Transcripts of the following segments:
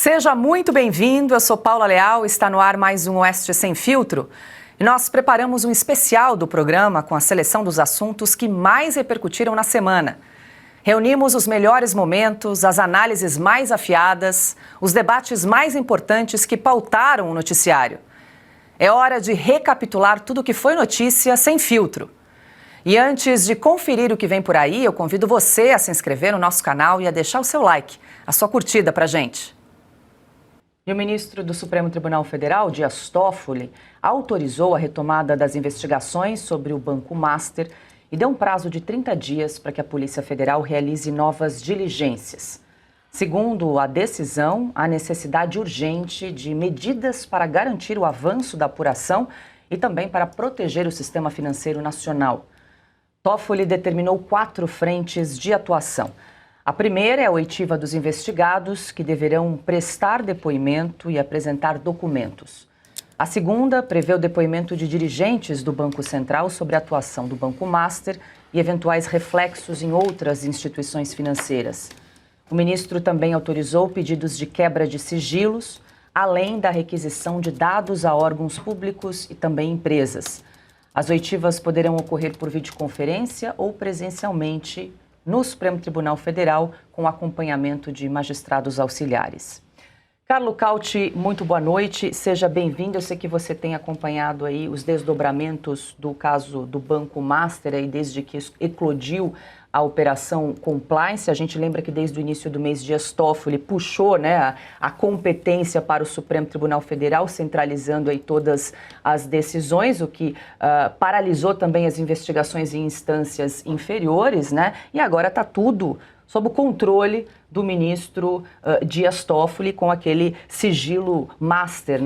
Seja muito bem-vindo, eu sou Paula Leal, está no ar mais um Oeste Sem Filtro. E nós preparamos um especial do programa com a seleção dos assuntos que mais repercutiram na semana. Reunimos os melhores momentos, as análises mais afiadas, os debates mais importantes que pautaram o noticiário. É hora de recapitular tudo o que foi notícia sem filtro. E antes de conferir o que vem por aí, eu convido você a se inscrever no nosso canal e a deixar o seu like, a sua curtida pra gente. E o ministro do Supremo Tribunal Federal, Dias Toffoli, autorizou a retomada das investigações sobre o Banco Master e deu um prazo de 30 dias para que a Polícia Federal realize novas diligências. Segundo a decisão, há necessidade urgente de medidas para garantir o avanço da apuração e também para proteger o sistema financeiro nacional. Toffoli determinou 4 frentes de atuação. A primeira é a oitiva dos investigados, que deverão prestar depoimento e apresentar documentos. A segunda prevê o depoimento de dirigentes do Banco Central sobre a atuação do Banco Master e eventuais reflexos em outras instituições financeiras. O ministro também autorizou pedidos de quebra de sigilos, além da requisição de dados a órgãos públicos e também empresas. As oitivas poderão ocorrer por videoconferência ou presencialmente no Supremo Tribunal Federal, com acompanhamento de magistrados auxiliares. Carlo Cauti, muito boa noite, seja bem-vindo. Eu sei que você tem acompanhado aí os desdobramentos do caso do Banco Master, aí desde que eclodiu a Operação Compliance. A gente lembra que desde o início do mês Dias Toffoli puxou, a competência para o Supremo Tribunal Federal, centralizando aí todas as decisões, o que paralisou também as investigações em instâncias inferiores, E agora está tudo sob o controle do ministro Dias Toffoli, com aquele sigilo master,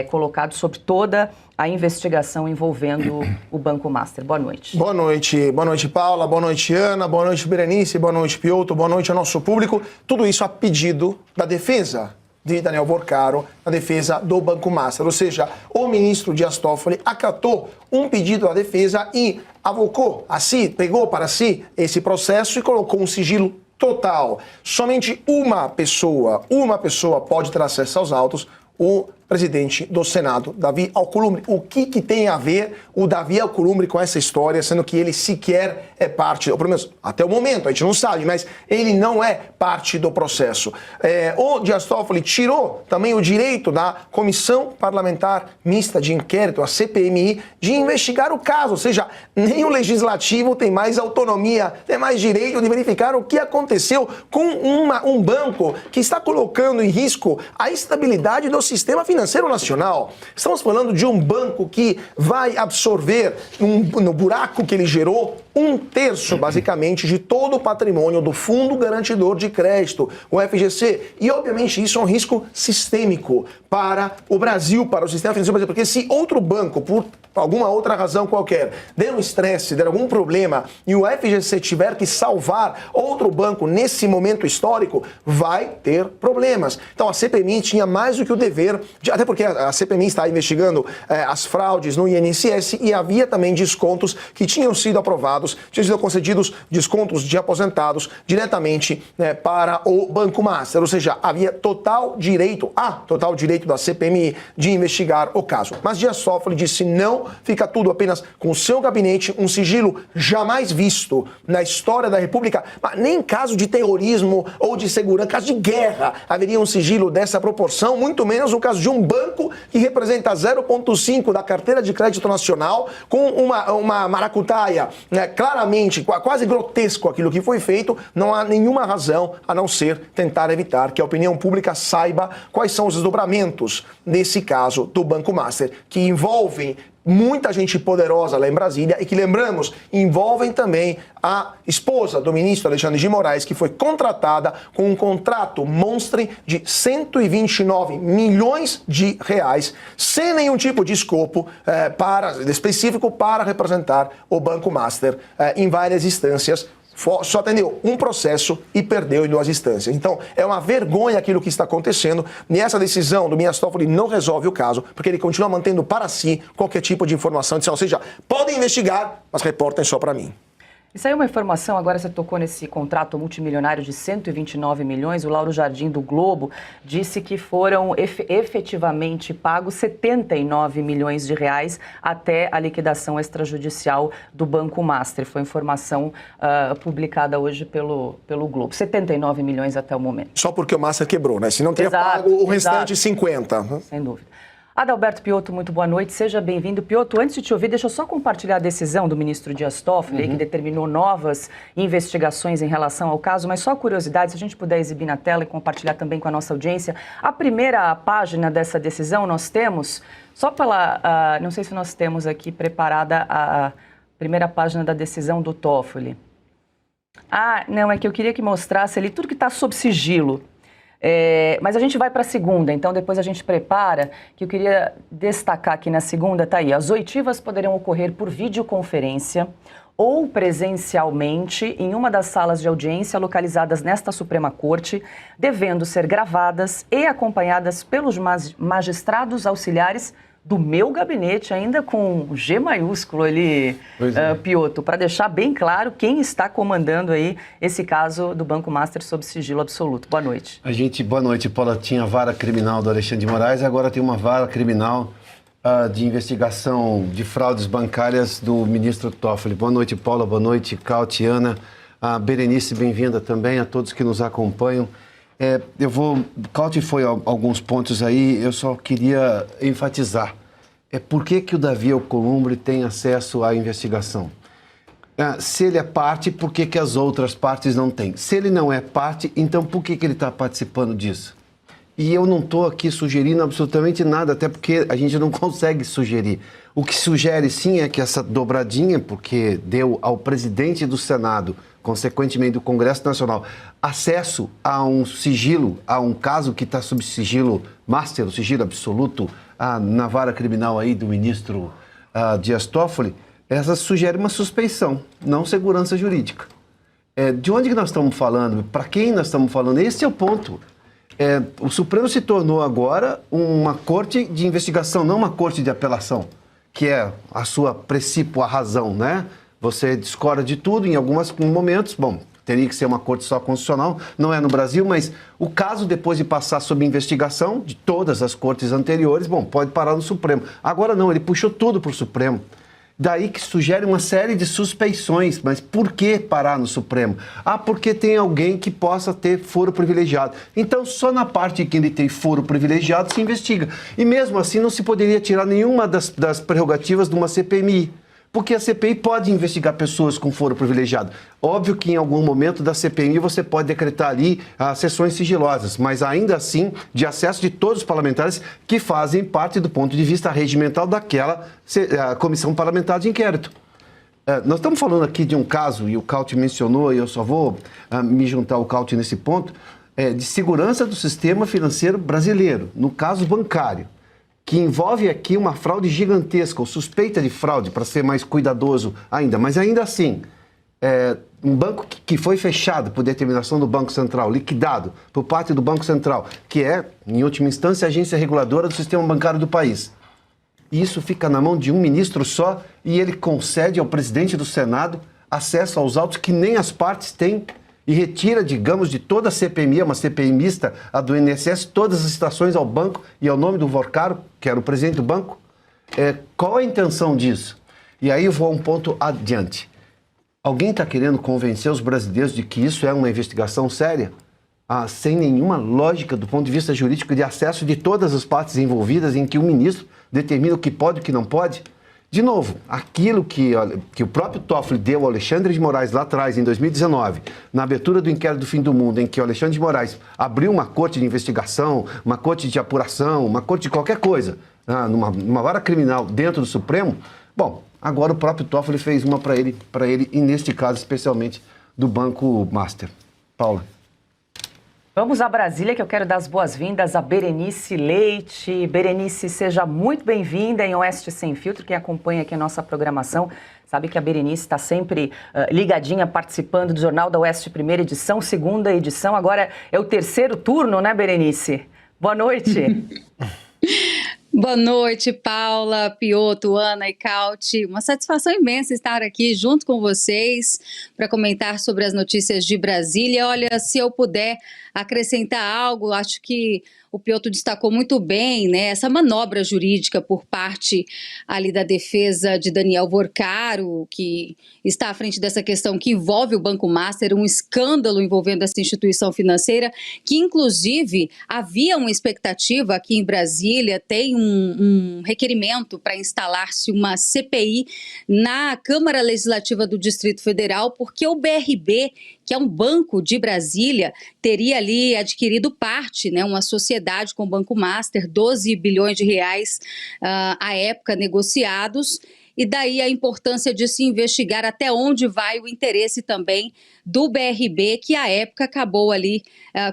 colocado sobre toda a investigação envolvendo o Banco Master. Boa noite. Boa noite, Paula, boa noite, Ana, boa noite, Berenice, boa noite, Piotr, boa noite ao nosso público. Tudo isso a pedido da defesa de Daniel Borcaro, na defesa do Banco Master. Ou seja, o ministro Dias Toffoli acatou um pedido da defesa e avocou a si, pegou para si esse processo e colocou um sigilo total. Somente uma pessoa pode ter acesso aos autos, o presidente do Senado, Davi Alcolumbre. O que tem a ver o Davi Alcolumbre com essa história, sendo que ele sequer é parte, ou pelo menos até o momento, a gente não sabe, mas ele não é parte do processo. O Dias Toffoli tirou também o direito da Comissão Parlamentar Mista de Inquérito, a CPMI, de investigar o caso, ou seja, nem o Legislativo tem mais autonomia, tem mais direito de verificar o que aconteceu com um banco que está colocando em risco a estabilidade do sistema financeiro nacional. Estamos falando de um banco que vai absorver, no buraco que ele gerou, 1/3, basicamente, de todo o patrimônio do Fundo Garantidor de Crédito, o FGC. E, obviamente, isso é um risco sistêmico para o Brasil, para o sistema financeiro brasileiro. Porque se outro banco, por alguma outra razão qualquer, der um estresse, der algum problema, e o FGC tiver que salvar outro banco nesse momento histórico, vai ter problemas. Então, a CPMI tinha mais do que o dever, até porque a CPMI está investigando as fraudes no INSS e havia também descontos que tinham sido aprovados, tinham sido concedidos descontos de aposentados diretamente para o Banco Master. Ou seja, havia total direito da CPMI de investigar o caso. Mas Dias Toffoli disse não, fica tudo apenas com o seu gabinete, um sigilo jamais visto na história da República, mas nem em caso de terrorismo ou de segurança, caso de guerra, haveria um sigilo dessa proporção, muito menos no caso de um banco que representa 0,5% da carteira de crédito nacional, com uma maracutaia, claramente, quase grotesco aquilo que foi feito. Não há nenhuma razão a não ser tentar evitar que a opinião pública saiba quais são os desdobramentos desse caso do Banco Master, que envolvem muita gente poderosa lá em Brasília e que, lembramos, envolvem também a esposa do ministro Alexandre de Moraes, que foi contratada com um contrato monstre de 129 milhões de reais, sem nenhum tipo de escopo específico para representar o Banco Master em várias instâncias. Só atendeu um processo e perdeu em 2 instâncias. Então, é uma vergonha aquilo que está acontecendo. E essa decisão do Dias Toffoli não resolve o caso, porque ele continua mantendo para si qualquer tipo de informação. Ou seja, podem investigar, mas reportem só para mim. Isso aí é uma informação, agora você tocou nesse contrato multimilionário de 129 milhões, o Lauro Jardim do Globo disse que foram efetivamente pagos 79 milhões de reais até a liquidação extrajudicial do Banco Master. Foi informação publicada hoje pelo Globo. 79 milhões até o momento. Só porque o Master quebrou, né? Se não teria pago o restante 50. Sem dúvida. Adalberto Piotto, muito boa noite, seja bem-vindo. Piotto, antes de te ouvir, deixa eu só compartilhar a decisão do ministro Dias Toffoli, que determinou novas investigações em relação ao caso, mas só curiosidade, se a gente puder exibir na tela e compartilhar também com a nossa audiência. A primeira página dessa decisão nós temos, só pela, não sei se nós temos aqui preparada a primeira página da decisão do Toffoli. Não, é que eu queria que mostrasse ali tudo que está sob sigilo. Mas a gente vai para a segunda, então depois a gente prepara, que eu queria destacar aqui na segunda, tá aí, as oitivas poderão ocorrer por videoconferência ou presencialmente em uma das salas de audiência localizadas nesta Suprema Corte, devendo ser gravadas e acompanhadas pelos magistrados auxiliares do meu gabinete, ainda com G maiúsculo ali, Piotto, para deixar bem claro quem está comandando aí esse caso do Banco Master sob sigilo absoluto. Boa noite. Boa noite, Paula. Tinha a vara criminal do Alexandre de Moraes, agora tem uma vara criminal de investigação de fraudes bancárias do ministro Toffoli. Boa noite, Paula. Boa noite, Cauti, Ana. A Berenice, bem-vinda também, a todos que nos acompanham. Cauti foi a alguns pontos aí, eu só queria enfatizar. Por que o Davi Alcolumbre tem acesso à investigação? Se ele é parte, por que as outras partes não têm? Se ele não é parte, então por que ele está participando disso? E eu não estou aqui sugerindo absolutamente nada, até porque a gente não consegue sugerir. O que sugere sim é que essa dobradinha, porque deu ao presidente do Senado, consequentemente do Congresso Nacional, acesso a um sigilo, a um caso que está sob sigilo master, o sigilo absoluto, na vara criminal aí do ministro Dias Toffoli, essa sugere uma suspeição, não segurança jurídica. De onde que nós estamos falando? Para quem nós estamos falando? Esse é o ponto. O Supremo se tornou agora uma corte de investigação, não uma corte de apelação, que é a sua princípio, a razão, né? Você discorda de tudo em alguns momentos, teria que ser uma corte só constitucional, não é no Brasil, mas o caso, depois de passar sob investigação de todas as cortes anteriores, pode parar no Supremo. Agora não, ele puxou tudo para o Supremo. Daí que sugere uma série de suspeições, mas por que parar no Supremo? Porque tem alguém que possa ter foro privilegiado. Então, só na parte que ele tem foro privilegiado se investiga. E mesmo assim, não se poderia tirar nenhuma das prerrogativas de uma CPMI. Porque a CPI pode investigar pessoas com foro privilegiado. Óbvio que em algum momento da CPI você pode decretar ali sessões sigilosas, mas ainda assim de acesso de todos os parlamentares que fazem parte do ponto de vista regimental daquela comissão parlamentar de inquérito. Nós estamos falando aqui de um caso, e o Cauti mencionou, e eu só vou me juntar ao Cauti nesse ponto, de segurança do sistema financeiro brasileiro, no caso bancário, que envolve aqui uma fraude gigantesca, ou suspeita de fraude, para ser mais cuidadoso ainda. Mas ainda assim, um banco que foi fechado por determinação do Banco Central, liquidado por parte do Banco Central, que é, em última instância, a agência reguladora do sistema bancário do país. E isso fica na mão de um ministro só e ele concede ao presidente do Senado acesso aos autos que nem as partes têm e retira, digamos, de toda a CPMI, uma CPI mista, a do INSS, todas as citações ao banco e ao nome do Vorcaro, que era o presidente do banco. Qual a intenção disso? E aí eu vou a um ponto adiante. Alguém está querendo convencer os brasileiros de que isso é uma investigação séria? Sem nenhuma lógica do ponto de vista jurídico de acesso de todas as partes envolvidas em que o ministro determina o que pode e o que não pode? De novo, aquilo que o próprio Toffoli deu ao Alexandre de Moraes lá atrás, em 2019, na abertura do inquérito do fim do mundo, em que o Alexandre de Moraes abriu uma corte de investigação, uma corte de apuração, uma corte de qualquer coisa, numa vara criminal dentro do Supremo, agora o próprio Toffoli fez uma para ele, e neste caso especialmente do Banco Master. Paula. Vamos a Brasília, que eu quero dar as boas-vindas a Berenice Leite. Berenice, seja muito bem-vinda em Oeste Sem Filtro. Quem acompanha aqui a nossa programação sabe que a Berenice está sempre ligadinha, participando do Jornal da Oeste, primeira edição, segunda edição. Agora é o terceiro turno, né, Berenice? Boa noite. Boa noite, Paula, Piotr, Ana e Cauti. Uma satisfação imensa estar aqui junto com vocês para comentar sobre as notícias de Brasília. Olha, se eu puder acrescentar algo, acho que o Piotr destacou muito bem, né, essa manobra jurídica por parte ali da defesa de Daniel Vorcaro, que está à frente dessa questão que envolve o Banco Master, um escândalo envolvendo essa instituição financeira, que inclusive havia uma expectativa aqui em Brasília, tem um requerimento para instalar-se uma CPI na Câmara Legislativa do Distrito Federal, porque o BRB, que é um banco de Brasília, teria ali adquirido parte, né, uma sociedade com o Banco Master, 12 bilhões de reais à época negociados, e daí a importância de se investigar até onde vai o interesse também do BRB, que à época acabou ali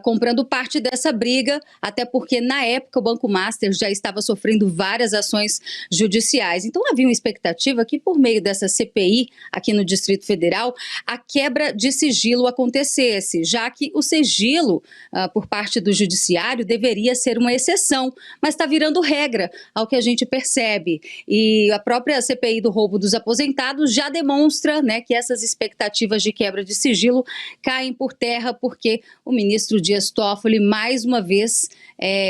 comprando parte dessa briga, até porque na época o Banco Master já estava sofrendo várias ações judiciais. Então havia uma expectativa que por meio dessa CPI aqui no Distrito Federal, a quebra de sigilo acontecesse, já que o sigilo por parte do judiciário deveria ser uma exceção, mas está virando regra, ao que a gente percebe. E a própria CPI do roubo dos aposentados já demonstra, né, que essas expectativas de quebra de sigilo caem por terra, porque o ministro Dias Toffoli, mais uma vez,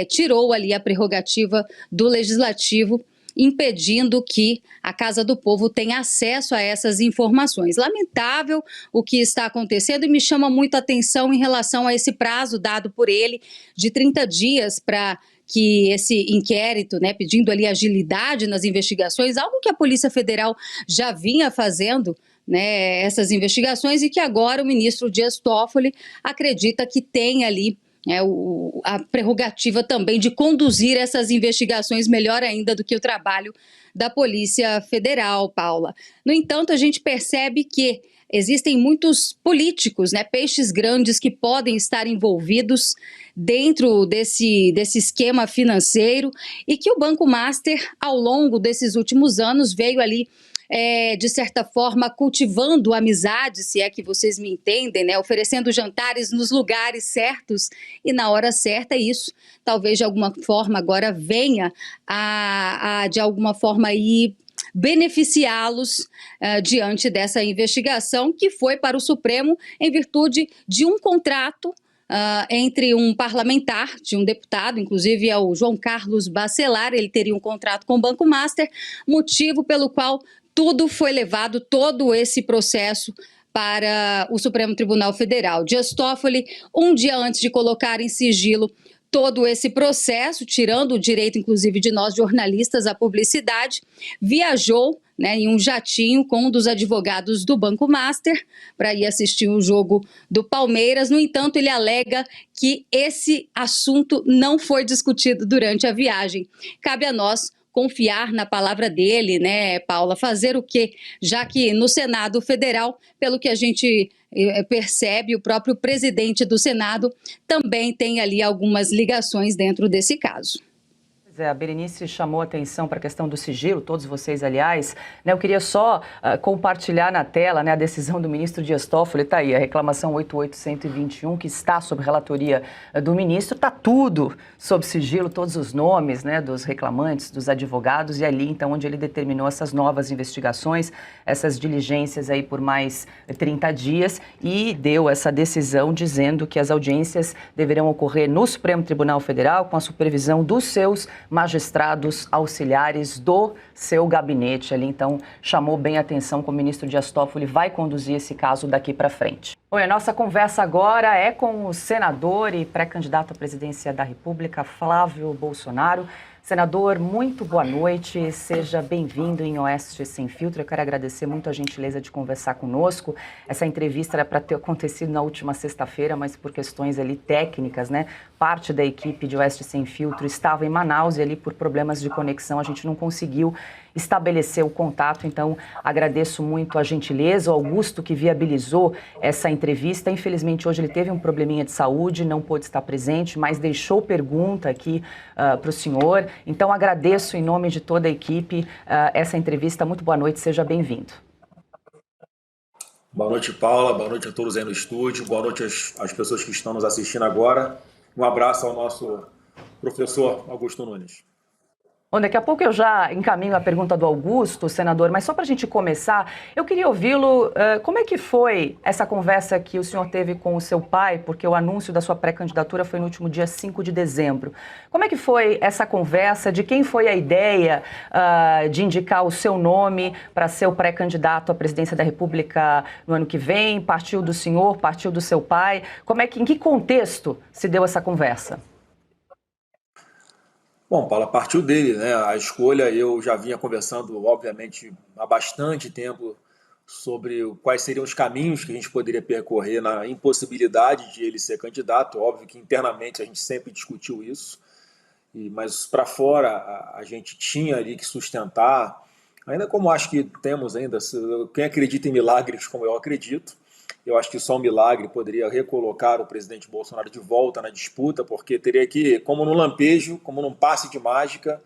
tirou ali a prerrogativa do Legislativo, impedindo que a Casa do Povo tenha acesso a essas informações. Lamentável o que está acontecendo e me chama muito a atenção em relação a esse prazo dado por ele de 30 dias para que esse inquérito, né, pedindo ali agilidade nas investigações, algo que a Polícia Federal já vinha fazendo, né, essas investigações, e que agora o ministro Dias Toffoli acredita que tem ali a prerrogativa também de conduzir essas investigações melhor ainda do que o trabalho da Polícia Federal, Paula. No entanto, a gente percebe que existem muitos políticos, né, peixes grandes que podem estar envolvidos dentro desse esquema financeiro e que o Banco Master, ao longo desses últimos anos, veio ali de certa forma, cultivando amizade, se é que vocês me entendem, né? Oferecendo jantares nos lugares certos e na hora certa, isso talvez de alguma forma agora venha de alguma forma aí beneficiá-los diante dessa investigação que foi para o Supremo em virtude de um contrato entre um parlamentar, de um deputado, inclusive é o João Carlos Bacelar. Ele teria um contrato com o Banco Master, motivo pelo qual tudo foi levado, todo esse processo, para o Supremo Tribunal Federal. Dias Toffoli, um dia antes de colocar em sigilo todo esse processo, tirando o direito, inclusive, de nós jornalistas à publicidade, viajou, né, em um jatinho com um dos advogados do Banco Master para ir assistir o jogo do Palmeiras. No entanto, ele alega que esse assunto não foi discutido durante a viagem. Cabe a nós confiar na palavra dele, né, Paula? Fazer o quê? Já que no Senado Federal, pelo que a gente percebe, o próprio presidente do Senado também tem ali algumas ligações dentro desse caso. A Berenice chamou atenção para a questão do sigilo, todos vocês, aliás, né? Eu queria só compartilhar na tela, né, a decisão do ministro Dias Toffoli. Está aí a reclamação 88121, que está sob relatoria do ministro. Está tudo sob sigilo, todos os nomes, né, dos reclamantes, dos advogados, e ali, então, onde ele determinou essas novas investigações, essas diligências aí por mais 30 dias, e deu essa decisão dizendo que as audiências deverão ocorrer no Supremo Tribunal Federal com a supervisão dos seus magistrados auxiliares do seu gabinete ali. Então, chamou bem a atenção como o ministro Dias Toffoli vai conduzir esse caso daqui para frente. Oi, a nossa conversa agora é com o senador e pré-candidato à presidência da República, Flávio Bolsonaro. Senador, muito boa noite, seja bem-vindo em Oeste Sem Filtro. Eu quero agradecer muito a gentileza de conversar conosco. Essa entrevista era para ter acontecido na última sexta-feira, mas por questões ali técnicas, né? Parte da equipe de Oeste Sem Filtro estava em Manaus e ali por problemas de conexão a gente não conseguiu estabelecer o contato. Então, agradeço muito a gentileza, o Augusto que viabilizou essa entrevista. Infelizmente, hoje ele teve um probleminha de saúde, não pôde estar presente, mas deixou pergunta aqui para o senhor. Então, agradeço em nome de toda a equipe essa entrevista. Muito boa noite, seja bem-vindo. Boa noite, Paula. Boa noite a todos aí no estúdio. Boa noite às pessoas que estão nos assistindo agora. Um abraço ao nosso professor Augusto Nunes. Bom, daqui a pouco eu já encaminho a pergunta do Augusto, senador, mas só para a gente começar, eu queria ouvi-lo, como é que foi essa conversa que o senhor teve com o seu pai, porque o anúncio da sua pré-candidatura foi no último dia 5 de dezembro. Como é que foi essa conversa, de quem foi a ideia de indicar o seu nome para ser o pré-candidato à presidência da República no ano que vem? Partiu do senhor, partiu do seu pai? Em que contexto se deu essa conversa? Bom, Paula, partiu dele, né? A escolha, eu já vinha conversando, obviamente, há bastante tempo sobre quais seriam os caminhos que a gente poderia percorrer na impossibilidade de ele ser candidato. Óbvio que internamente a gente sempre discutiu isso, mas para fora a gente tinha ali que sustentar, ainda como acho que temos ainda, quem acredita em milagres como eu acredito, eu acho que só um milagre poderia recolocar o presidente Bolsonaro de volta na disputa, porque teria que, como num lampejo, como num passe de mágica,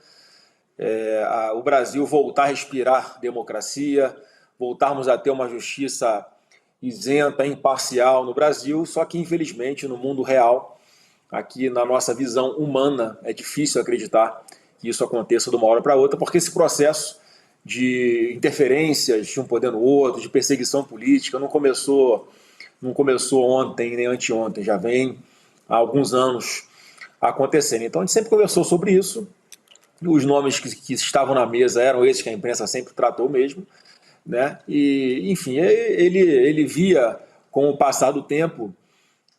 o Brasil voltar a respirar democracia, voltarmos a ter uma justiça isenta, imparcial no Brasil, só que infelizmente no mundo real, aqui na nossa visão humana, é difícil acreditar que isso aconteça de uma hora para outra, porque esse processo de interferências de um poder no outro, de perseguição política, não começou ontem nem anteontem, já vem há alguns anos acontecendo. Então a gente sempre conversou sobre isso, os nomes que estavam na mesa eram esses que a imprensa sempre tratou mesmo, né? E, enfim, ele via com o passar do tempo,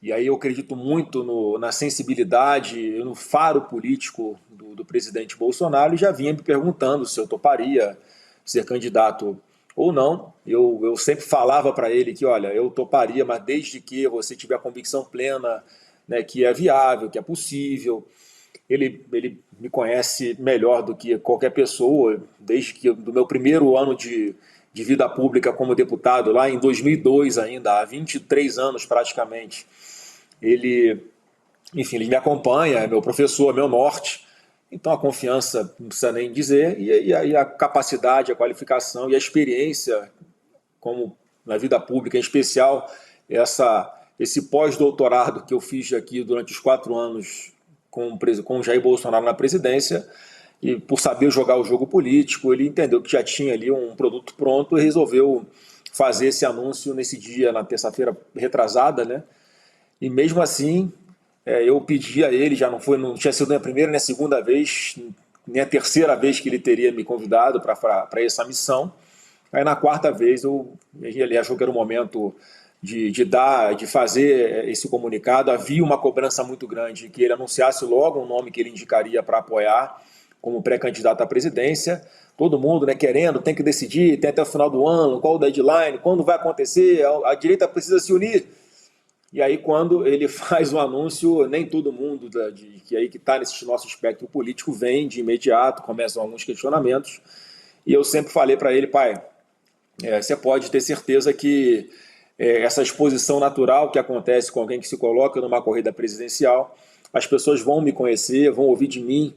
e aí eu acredito muito na sensibilidade, no faro político do presidente Bolsonaro, e já vinha me perguntando se eu toparia ser candidato ou não. Eu sempre falava para ele que, olha, eu toparia, mas desde que você tiver a convicção plena, né, que é viável, que é possível. Ele me conhece melhor do que qualquer pessoa, desde que do meu primeiro ano de vida pública como deputado, lá em 2002 ainda, há 23 anos praticamente. Ele me acompanha, é meu professor, meu norte. Então a confiança, não precisa nem dizer, e a capacidade, a qualificação e a experiência, como na vida pública, em especial esse pós-doutorado que eu fiz aqui durante os 4 anos com o Jair Bolsonaro na presidência, e por saber jogar o jogo político, ele entendeu que já tinha ali um produto pronto e resolveu fazer esse anúncio nesse dia, na terça-feira retrasada, né? E mesmo assim, eu pedi a ele, não tinha sido nem a primeira nem a segunda vez, nem a terceira vez que ele teria me convidado para essa missão. Aí na quarta vez ele achou que era o momento de fazer esse comunicado. Havia uma cobrança muito grande que ele anunciasse logo um nome que ele indicaria para apoiar como pré-candidato à presidência. Todo mundo, né, querendo, tem que decidir, tem até o final do ano, qual o deadline, quando vai acontecer, a direita precisa se unir. E aí, quando ele faz o anúncio, nem todo mundo que está nesse nosso espectro político vem de imediato, começam alguns questionamentos. E eu sempre falei para ele, pai, você pode ter certeza que essa exposição natural que acontece com alguém que se coloca numa corrida presidencial, as pessoas vão me conhecer, vão ouvir de mim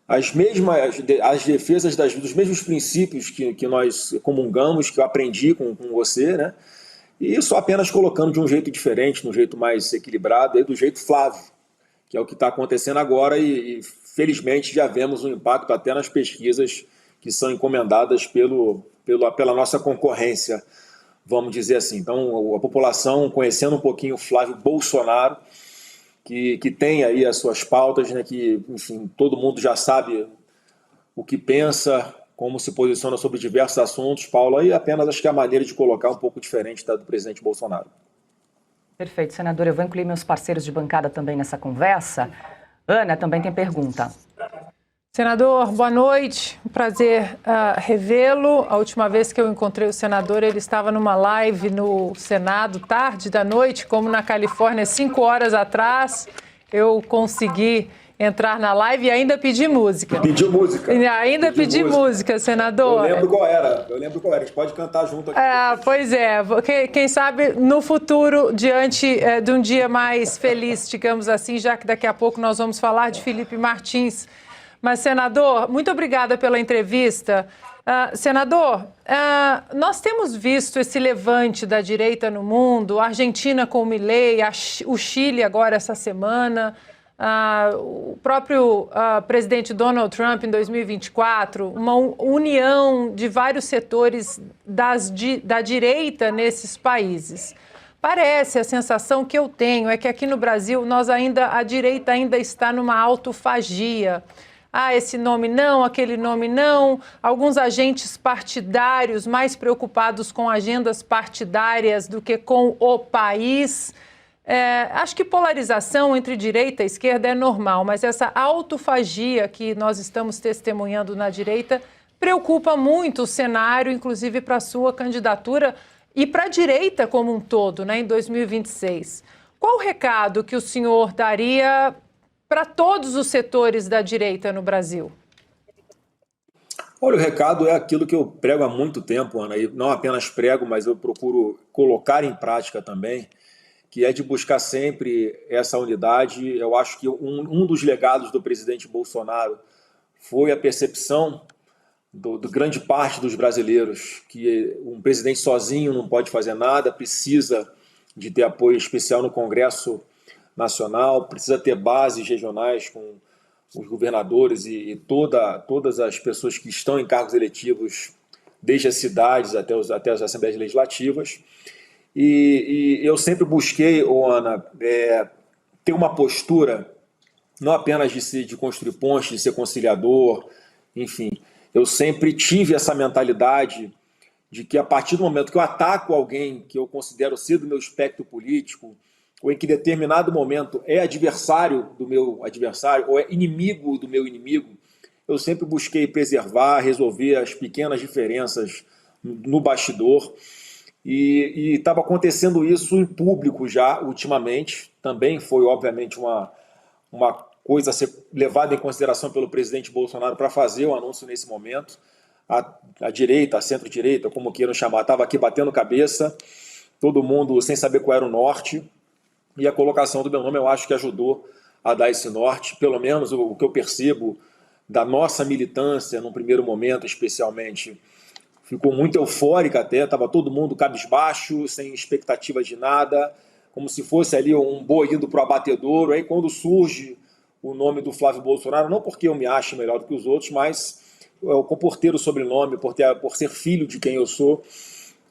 as defesas dos mesmos princípios que nós comungamos, que eu aprendi com você, né? E só apenas colocando de um jeito diferente, de um jeito mais equilibrado, do jeito Flávio, que é o que está acontecendo agora, e felizmente já vemos um impacto até nas pesquisas que são encomendadas pela nossa concorrência, vamos dizer assim. Então, a população conhecendo um pouquinho o Flávio Bolsonaro, que tem aí as suas pautas, né, que, enfim, todo mundo já sabe o que pensa, como se posiciona sobre diversos assuntos, Paula, e apenas acho que a maneira de colocar um pouco diferente da do presidente Bolsonaro. Perfeito, senador. Eu vou incluir meus parceiros de bancada também nessa conversa. Ana também tem pergunta. Senador, boa noite. Um prazer revê-lo. A última vez que eu encontrei o senador, ele estava numa live no Senado, tarde da noite, como na Califórnia, 5 horas atrás. Eu consegui entrar na live e ainda pedi música. Pediu música. Ainda pedi música, senador. Eu lembro qual era. A gente pode cantar junto aqui. Pois é. Quem sabe no futuro, diante de um dia mais feliz, digamos assim, já que daqui a pouco nós vamos falar de Felipe Martins. Mas, senador, muito obrigada pela entrevista. Senador, nós temos visto esse levante da direita no mundo, a Argentina com o Milei, o Chile agora essa semana. o próprio presidente Donald Trump em 2024, uma união de vários setores da direita nesses países. Parece, a sensação que eu tenho é que aqui no Brasil a direita ainda está numa autofagia. Esse nome não, aquele nome não. Alguns agentes partidários mais preocupados com agendas partidárias do que com o país. Acho que polarização entre direita e esquerda é normal, mas essa autofagia que nós estamos testemunhando na direita preocupa muito o cenário, inclusive para a sua candidatura e para a direita como um todo, né, em 2026. Qual o recado que o senhor daria para todos os setores da direita no Brasil? Olha, o recado é aquilo que eu prego há muito tempo, Ana, e não apenas prego, mas eu procuro colocar em prática também, que é de buscar sempre essa unidade. Eu acho que um dos legados do presidente Bolsonaro foi a percepção do grande parte dos brasileiros que um presidente sozinho não pode fazer nada, precisa de ter apoio especial no Congresso Nacional, precisa ter bases regionais com os governadores e todas as pessoas que estão em cargos eletivos, desde as cidades até as assembleias legislativas. E eu sempre busquei, Ana, ter uma postura não apenas de construir pontes, de ser conciliador, enfim. Eu sempre tive essa mentalidade de que a partir do momento que eu ataco alguém que eu considero ser do meu espectro político, ou em que determinado momento é adversário do meu adversário, ou é inimigo do meu inimigo, eu sempre busquei preservar, resolver as pequenas diferenças no bastidor. E estava acontecendo isso em público já ultimamente. Também foi, obviamente, uma coisa a ser levada em consideração pelo presidente Bolsonaro para fazer o anúncio nesse momento. A direita, a centro-direita, como queiram chamar, estava aqui batendo cabeça, todo mundo sem saber qual era o norte. E a colocação do meu nome, eu acho que ajudou a dar esse norte. Pelo menos o que eu percebo da nossa militância, num primeiro momento especialmente, ficou muito eufórica até, estava todo mundo cabisbaixo, sem expectativa de nada, como se fosse ali um boi indo para o abatedouro. Aí quando surge o nome do Flávio Bolsonaro, não porque eu me acho melhor do que os outros, mas por ter o sobrenome, por ser filho de quem eu sou,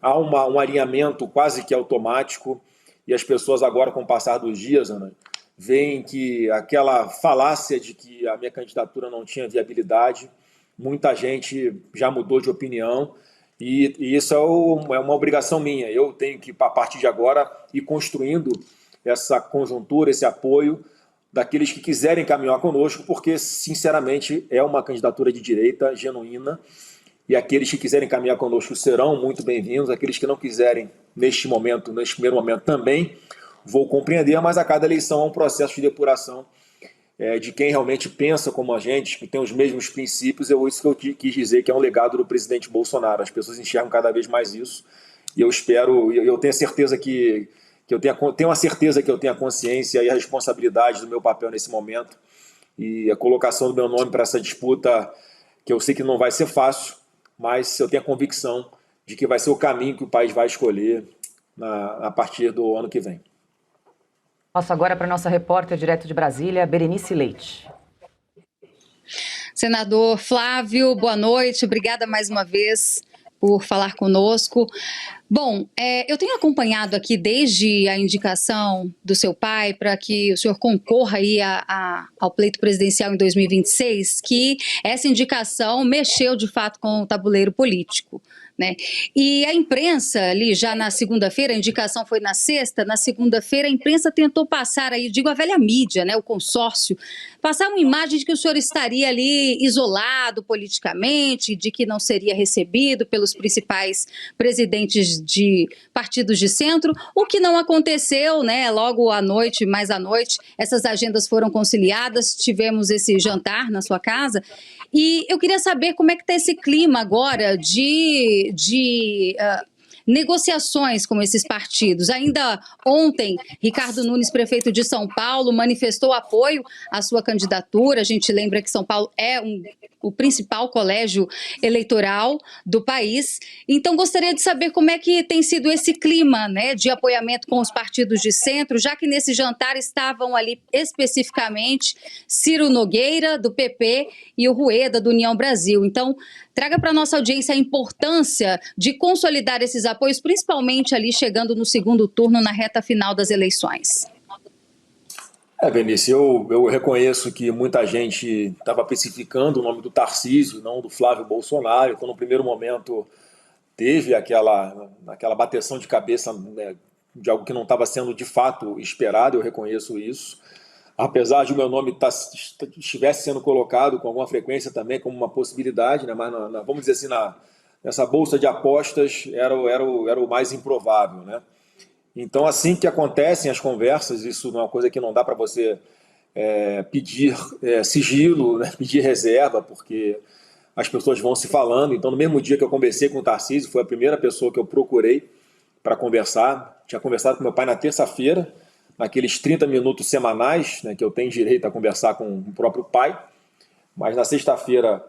há um alinhamento quase que automático. E as pessoas agora, com o passar dos dias, Ana, veem que aquela falácia de que a minha candidatura não tinha viabilidade, muita gente já mudou de opinião. E isso é uma obrigação minha. Eu tenho que, a partir de agora, ir construindo essa conjuntura, esse apoio daqueles que quiserem caminhar conosco, porque, sinceramente, é uma candidatura de direita genuína. E aqueles que quiserem caminhar conosco serão muito bem-vindos. Aqueles que não quiserem, neste primeiro momento, também vou compreender, mas a cada eleição há um processo de depuração de quem realmente pensa como a gente, que tem os mesmos princípios. É isso que eu quis dizer, que é um legado do presidente Bolsonaro. As pessoas enxergam cada vez mais isso, e eu espero, eu tenho certeza tenho a certeza que eu tenho a consciência e a responsabilidade do meu papel nesse momento, e a colocação do meu nome para essa disputa, que eu sei que não vai ser fácil, mas eu tenho a convicção de que vai ser o caminho que o país vai escolher a partir do ano que vem. Passo agora para a nossa repórter direto de Brasília, Berenice Leite. Senador Flávio, boa noite. Obrigada mais uma vez por falar conosco. Bom, eu tenho acompanhado aqui desde a indicação do seu pai para que o senhor concorra aí ao pleito presidencial em 2026, que essa indicação mexeu de fato com o tabuleiro político, né? E a imprensa ali já na segunda-feira, a indicação foi na sexta, na segunda-feira a imprensa tentou passar aí, digo a velha mídia, né, o consórcio, passar uma imagem de que o senhor estaria ali isolado politicamente, de que não seria recebido pelos principais presidentes de partidos de centro, o que não aconteceu, né? Logo à noite, mais à noite, essas agendas foram conciliadas, tivemos esse jantar na sua casa, e eu queria saber como é que está esse clima agora negociações com esses partidos. Ainda ontem, Ricardo Nunes, prefeito de São Paulo, manifestou apoio à sua candidatura. A gente lembra que São Paulo é o principal colégio eleitoral do país. Então, gostaria de saber como é que tem sido esse clima, né, de apoiamento com os partidos de centro, já que nesse jantar estavam ali especificamente Ciro Nogueira, do PP, e o Rueda, do União Brasil. Então, traga para a nossa audiência a importância de consolidar esses apoios, principalmente ali chegando no segundo turno, na reta final das eleições. Benícia, eu reconheço que muita gente estava especificando o nome do Tarcísio, não do Flávio Bolsonaro. Então, no primeiro momento, teve aquela bateção de cabeça, né, de algo que não estava sendo de fato esperado, eu reconheço isso. Apesar de o meu nome estivesse sendo colocado com alguma frequência também como uma possibilidade, né, mas vamos dizer assim, nessa bolsa de apostas era o mais improvável, né? Então, assim que acontecem as conversas, isso não é uma coisa que não dá para você pedir sigilo, né, pedir reserva, porque as pessoas vão se falando. Então, no mesmo dia que eu conversei com o Tarcísio, foi a primeira pessoa que eu procurei para conversar. Tinha conversado com meu pai na terça-feira, naqueles 30 minutos semanais, né, que eu tenho direito a conversar com o próprio pai. Mas na sexta-feira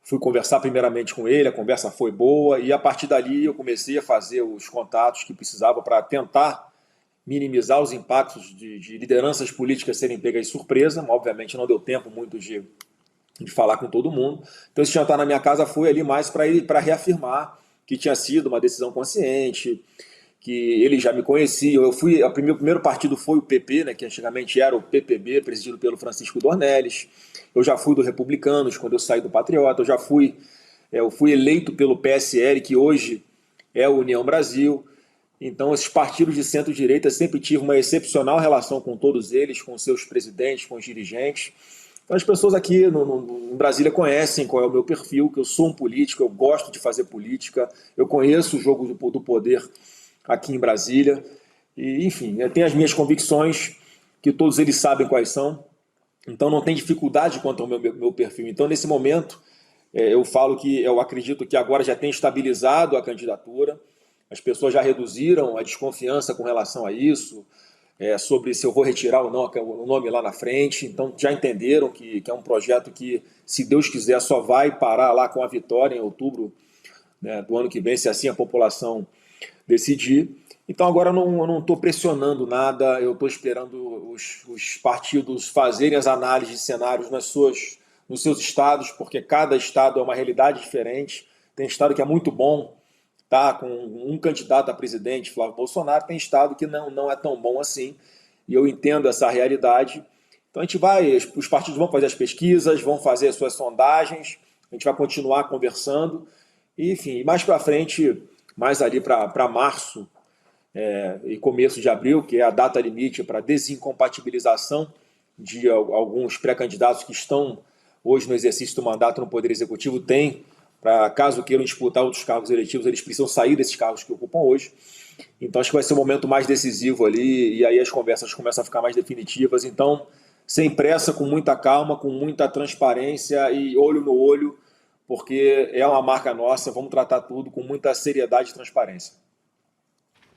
fui conversar primeiramente com ele, a conversa foi boa, e a partir dali eu comecei a fazer os contatos que precisava para tentar minimizar os impactos de lideranças políticas serem pegas de surpresa. Obviamente não deu tempo muito de falar com todo mundo. Então esse jantar na minha casa foi ali mais para reafirmar que tinha sido uma decisão consciente, que ele já me conhecia. O primeiro partido foi o PP, né, que antigamente era o PPB, presidido pelo Francisco Dornelles. Eu já fui do Republicanos quando eu saí do Patriota. Eu fui eleito pelo PSL, que hoje é a União Brasil. Então, esses partidos de centro-direita sempre tive uma excepcional relação com todos eles, com seus presidentes, com os dirigentes. Então, as pessoas aqui em Brasília conhecem qual é o meu perfil, que eu sou um político, eu gosto de fazer política, eu conheço o jogo do poder aqui em Brasília. E, enfim, eu tenho as minhas convicções, que todos eles sabem quais são. Então não tem dificuldade quanto ao meu perfil. Então, nesse momento, eu falo que eu acredito que agora já tem estabilizado a candidatura, as pessoas já reduziram a desconfiança com relação a isso, sobre se eu vou retirar ou não o nome lá na frente. Então já entenderam que é um projeto que, se Deus quiser, só vai parar lá com a vitória em outubro, né, do ano que vem, se assim a população decidir. Então agora eu não estou pressionando nada, eu estou esperando os partidos fazerem as análises de cenários nos seus estados, porque cada estado é uma realidade diferente. Tem estado que é muito bom, tá, com um candidato a presidente, Flávio Bolsonaro, tem estado que não é tão bom assim, e eu entendo essa realidade. Então os partidos vão fazer as pesquisas, vão fazer as suas sondagens, a gente vai continuar conversando, e, enfim, mais para frente, mais ali para março, e começo de abril, que é a data limite para desincompatibilização de alguns pré-candidatos que estão hoje no exercício do mandato no Poder Executivo, para caso queiram disputar outros cargos eletivos, eles precisam sair desses cargos que ocupam hoje. Então acho que vai ser o momento mais decisivo ali, e aí as conversas começam a ficar mais definitivas. Então, sem pressa, com muita calma, com muita transparência e olho no olho, porque é uma marca nossa, vamos tratar tudo com muita seriedade e transparência.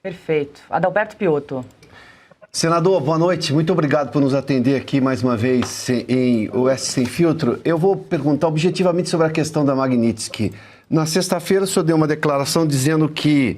Perfeito. Adalberto Piotto. Senador, boa noite. Muito obrigado por nos atender aqui mais uma vez em Oeste Sem Filtro. Eu vou perguntar objetivamente sobre a questão da Magnitsky. Na sexta-feira, o senhor deu uma declaração dizendo que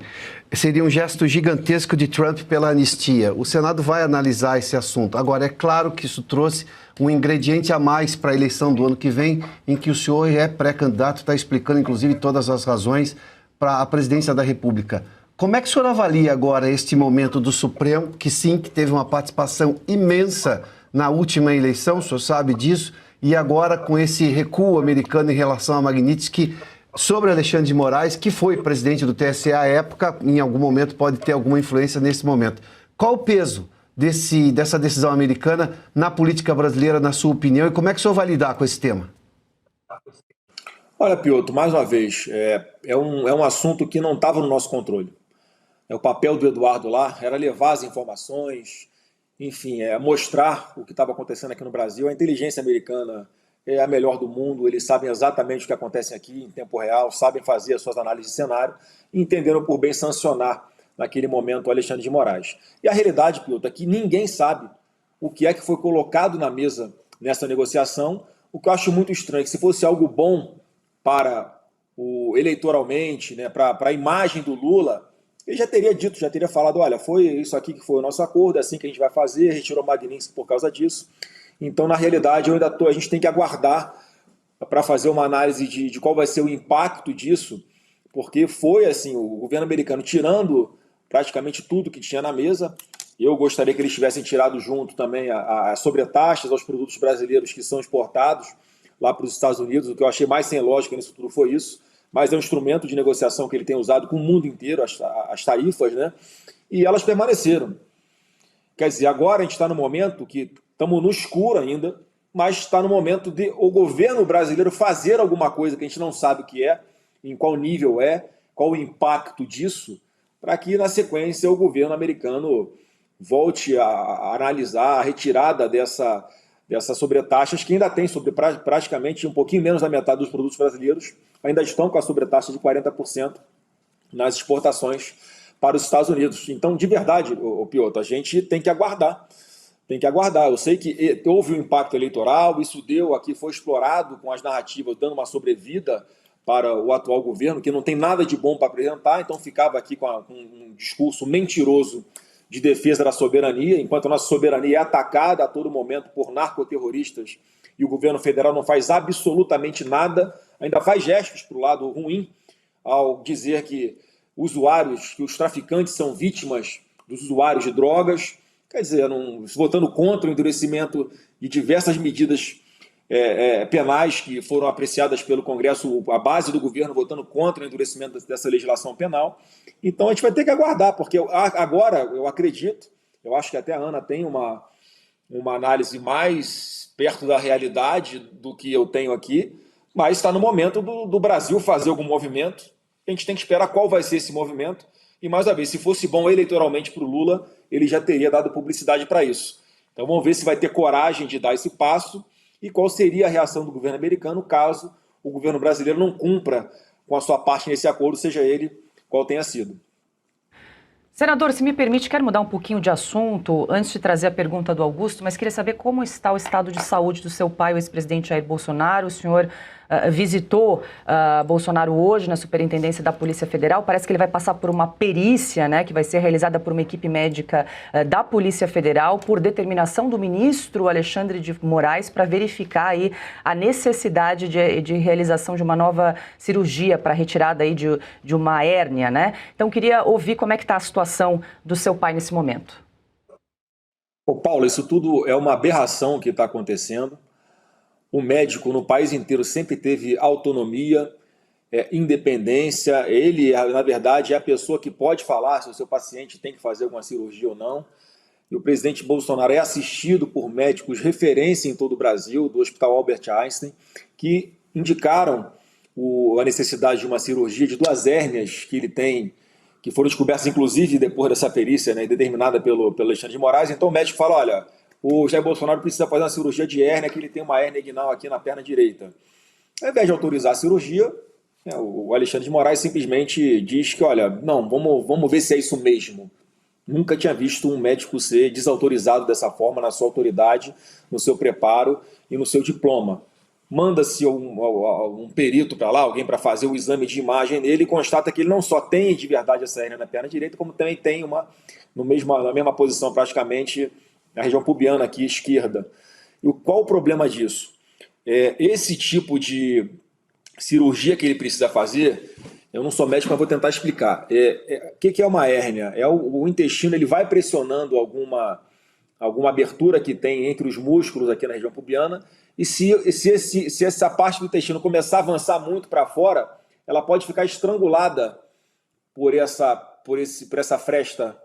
seria um gesto gigantesco de Trump pela anistia. O Senado vai analisar esse assunto. Agora, é claro que isso trouxe um ingrediente a mais para a eleição do ano que vem, em que o senhor é pré-candidato, está explicando, inclusive, todas as razões para a presidência da República. Como é que o senhor avalia agora este momento do Supremo, que sim, que teve uma participação imensa na última eleição, o senhor sabe disso, e agora com esse recuo americano em relação a Magnitsky, sobre Alexandre de Moraes, que foi presidente do TSE à época, em algum momento pode ter alguma influência nesse momento. Qual o peso dessa decisão americana na política brasileira, na sua opinião, e como é que o senhor vai lidar com esse tema? Olha, Piotto, mais uma vez, é um assunto que não estava no nosso controle. O papel do Eduardo lá era levar as informações, enfim, mostrar o que estava acontecendo aqui no Brasil. A inteligência americana é a melhor do mundo, eles sabem exatamente o que acontece aqui em tempo real, sabem fazer as suas análises de cenário e entenderam por bem sancionar naquele momento o Alexandre de Moraes. E a realidade, Piotr, é que ninguém sabe o que é que foi colocado na mesa nessa negociação, o que eu acho muito estranho, que se fosse algo bom para eleitoralmente, né, para a imagem do Lula, ele já teria dito, já teria falado, olha, foi isso aqui que foi o nosso acordo, é assim que a gente vai fazer, retirou o Magnitsky por causa disso. Então, na realidade, a gente tem que aguardar para fazer uma análise de qual vai ser o impacto disso, porque foi assim, o governo americano tirando praticamente tudo que tinha na mesa. Eu gostaria que eles tivessem tirado junto também as sobretaxas aos produtos brasileiros que são exportados lá para os Estados Unidos. O que eu achei mais sem lógica nisso tudo foi isso, mas é um instrumento de negociação que ele tem usado com o mundo inteiro, as tarifas, né? E elas permaneceram. Quer dizer, agora a gente está no momento que estamos no escuro ainda, mas está no momento de o governo brasileiro fazer alguma coisa que a gente não sabe o que é, em qual nível é, qual o impacto disso, para que, na sequência, o governo americano volte a analisar a retirada dessas sobretaxas, que ainda tem sobre praticamente um pouquinho menos da metade dos produtos brasileiros, ainda estão com a sobretaxa de 40% nas exportações para os Estados Unidos. Então, de verdade, Piotr, a gente tem que aguardar. Tem que aguardar. Eu sei que houve um impacto eleitoral, isso foi explorado com as narrativas, dando uma sobrevida para o atual governo, que não tem nada de bom para apresentar, então ficava aqui com um discurso mentiroso de defesa da soberania, enquanto a nossa soberania é atacada a todo momento por narcoterroristas e o governo federal não faz absolutamente nada, ainda faz gestos para o lado ruim, ao dizer que os traficantes são vítimas dos usuários de drogas, quer dizer, votando contra o endurecimento de diversas medidas penais que foram apreciadas pelo Congresso, a base do governo votando contra o endurecimento dessa legislação penal. Então a gente vai ter que aguardar, porque agora eu acredito, eu acho que até a Ana tem uma análise mais perto da realidade do que eu tenho aqui, mas está no momento do Brasil fazer algum movimento. A gente tem que esperar qual vai ser esse movimento. E mais uma vez, se fosse bom eleitoralmente para o Lula, ele já teria dado publicidade para isso. Então vamos ver se vai ter coragem de dar esse passo e qual seria a reação do governo americano caso o governo brasileiro não cumpra com a sua parte nesse acordo, seja ele qual tenha sido. Senador, se me permite, quero mudar um pouquinho de assunto antes de trazer a pergunta do Augusto, mas queria saber como está o estado de saúde do seu pai, o ex-presidente Jair Bolsonaro. O senhor visitou Bolsonaro hoje na Superintendência da Polícia Federal. Parece que ele vai passar por uma perícia, né, que vai ser realizada por uma equipe médica da Polícia Federal, por determinação do ministro Alexandre de Moraes, para verificar aí a necessidade de realização de uma nova cirurgia para retirada aí de uma hérnia, né? Então, queria ouvir como é que está a situação do seu pai nesse momento. Paulo, isso tudo é uma aberração que está acontecendo. O médico no país inteiro sempre teve autonomia, independência. Ele, na verdade, é a pessoa que pode falar se o seu paciente tem que fazer alguma cirurgia ou não. E o presidente Bolsonaro é assistido por médicos referência em todo o Brasil, do Hospital Albert Einstein, que indicaram a necessidade de uma cirurgia de 2 hérnias que ele tem, que foram descobertas, inclusive, depois dessa perícia, né, determinada pelo Alexandre de Moraes. Então o médico fala, olha, o Jair Bolsonaro precisa fazer uma cirurgia de hérnia, que ele tem uma hérnia inguinal aqui na perna direita. Ao invés de autorizar a cirurgia, o Alexandre de Moraes simplesmente diz que, olha, não, vamos ver se é isso mesmo. Nunca tinha visto um médico ser desautorizado dessa forma, na sua autoridade, no seu preparo e no seu diploma. Manda-se um perito para lá, alguém para fazer o exame de imagem nele, e constata que ele não só tem de verdade essa hérnia na perna direita, como também tem na mesma posição praticamente, na região pubiana aqui, esquerda. E qual o problema disso? Esse tipo de cirurgia que ele precisa fazer, eu não sou médico, mas vou tentar explicar. O que é uma hérnia? O intestino, ele vai pressionando alguma abertura que tem entre os músculos aqui na região pubiana, e se essa parte do intestino começar a avançar muito para fora, ela pode ficar estrangulada por essa fresta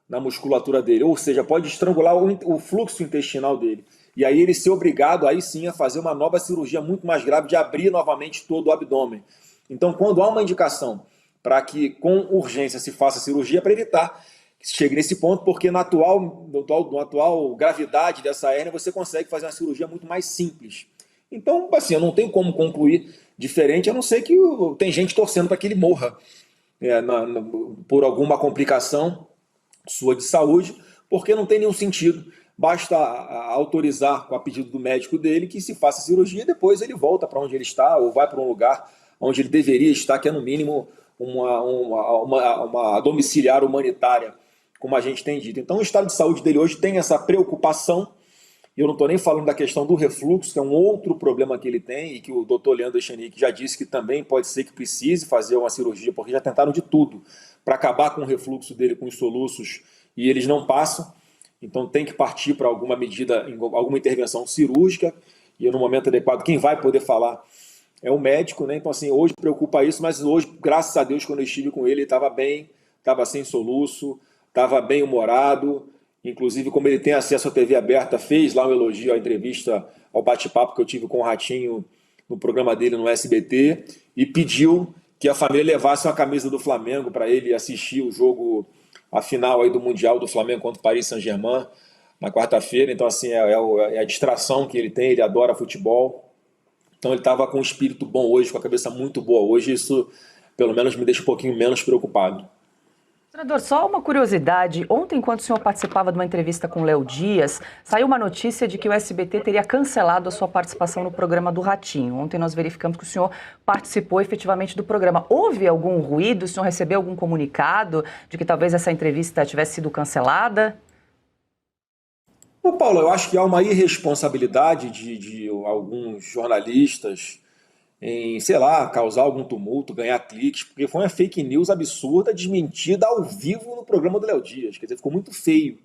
na musculatura dele, ou seja, pode estrangular o fluxo intestinal dele. E aí ele ser obrigado, aí sim, a fazer uma nova cirurgia muito mais grave, de abrir novamente todo o abdômen. Então, quando há uma indicação para que com urgência se faça a cirurgia, para evitar que se chegue nesse ponto, porque na atual gravidade dessa hérnia, você consegue fazer uma cirurgia muito mais simples. Então, assim, eu não tenho como concluir diferente, a não ser que tem gente torcendo para que ele morra por alguma complicação sua de saúde, porque não tem nenhum sentido. Basta autorizar, com a pedido do médico dele, que se faça a cirurgia e depois ele volta para onde ele está ou vai para um lugar onde ele deveria estar, que é no mínimo uma domiciliar humanitária, como a gente tem dito. Então o estado de saúde dele hoje tem essa preocupação. Eu não estou nem falando da questão do refluxo, que é um outro problema que ele tem e que o doutor Leandro Echenique já disse que também pode ser que precise fazer uma cirurgia, porque já tentaram de tudo para acabar com o refluxo dele, com os soluços, e eles não passam. Então tem que partir para alguma medida, alguma intervenção cirúrgica, e no momento adequado quem vai poder falar é o médico, né? Então assim, hoje preocupa isso, mas hoje, graças a Deus, quando eu estive com ele estava bem, estava sem soluço, estava bem humorado. Inclusive, como ele tem acesso à TV aberta, fez lá um elogio à entrevista, ao bate-papo que eu tive com o Ratinho no programa dele no SBT, e pediu que a família levasse uma camisa do Flamengo para ele assistir o jogo, a final aí do Mundial do Flamengo contra o Paris Saint-Germain na quarta-feira. Então, assim, é a distração que ele tem, ele adora futebol. Então, ele estava com um espírito bom hoje, com a cabeça muito boa hoje. Isso, pelo menos, me deixa um pouquinho menos preocupado. Senador, só uma curiosidade. Ontem, enquanto o senhor participava de uma entrevista com o Léo Dias, saiu uma notícia de que o SBT teria cancelado a sua participação no programa do Ratinho. Ontem nós verificamos que o senhor participou efetivamente do programa. Houve algum ruído? O senhor recebeu algum comunicado de que talvez essa entrevista tivesse sido cancelada? Ô, Paulo, eu acho que há uma irresponsabilidade de alguns jornalistas em, sei lá, causar algum tumulto, ganhar cliques, porque foi uma fake news absurda, desmentida ao vivo no programa do Léo Dias. Quer dizer, ficou muito feio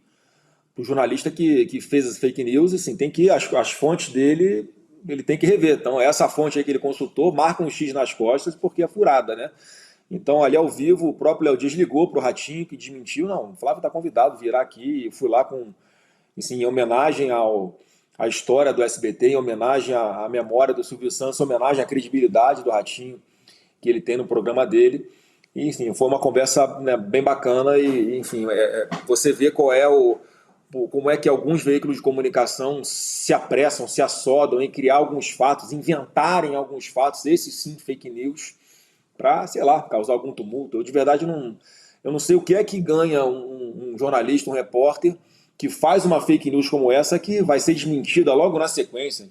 para o jornalista que fez as fake news, assim, tem que as fontes dele, ele tem que rever. Então, essa fonte aí que ele consultou, marca um X nas costas, porque é furada, né? Então, ali ao vivo, o próprio Léo Dias ligou para o Ratinho, que desmentiu. Não, o Flávio está convidado a virar aqui, fui lá assim, em homenagem a história do SBT, em homenagem à memória do Silvio Santos, em homenagem à credibilidade do Ratinho que ele tem no programa dele. E, enfim, foi uma conversa, né, bem bacana e, enfim, você vê como é que alguns veículos de comunicação se apressam, se assodam em criar alguns fatos, inventarem alguns fatos, esses sim fake news, para, sei lá, causar algum tumulto. Eu, de verdade, eu não sei o que é que ganha um jornalista, um repórter, que faz uma fake news como essa que vai ser desmentida logo na sequência.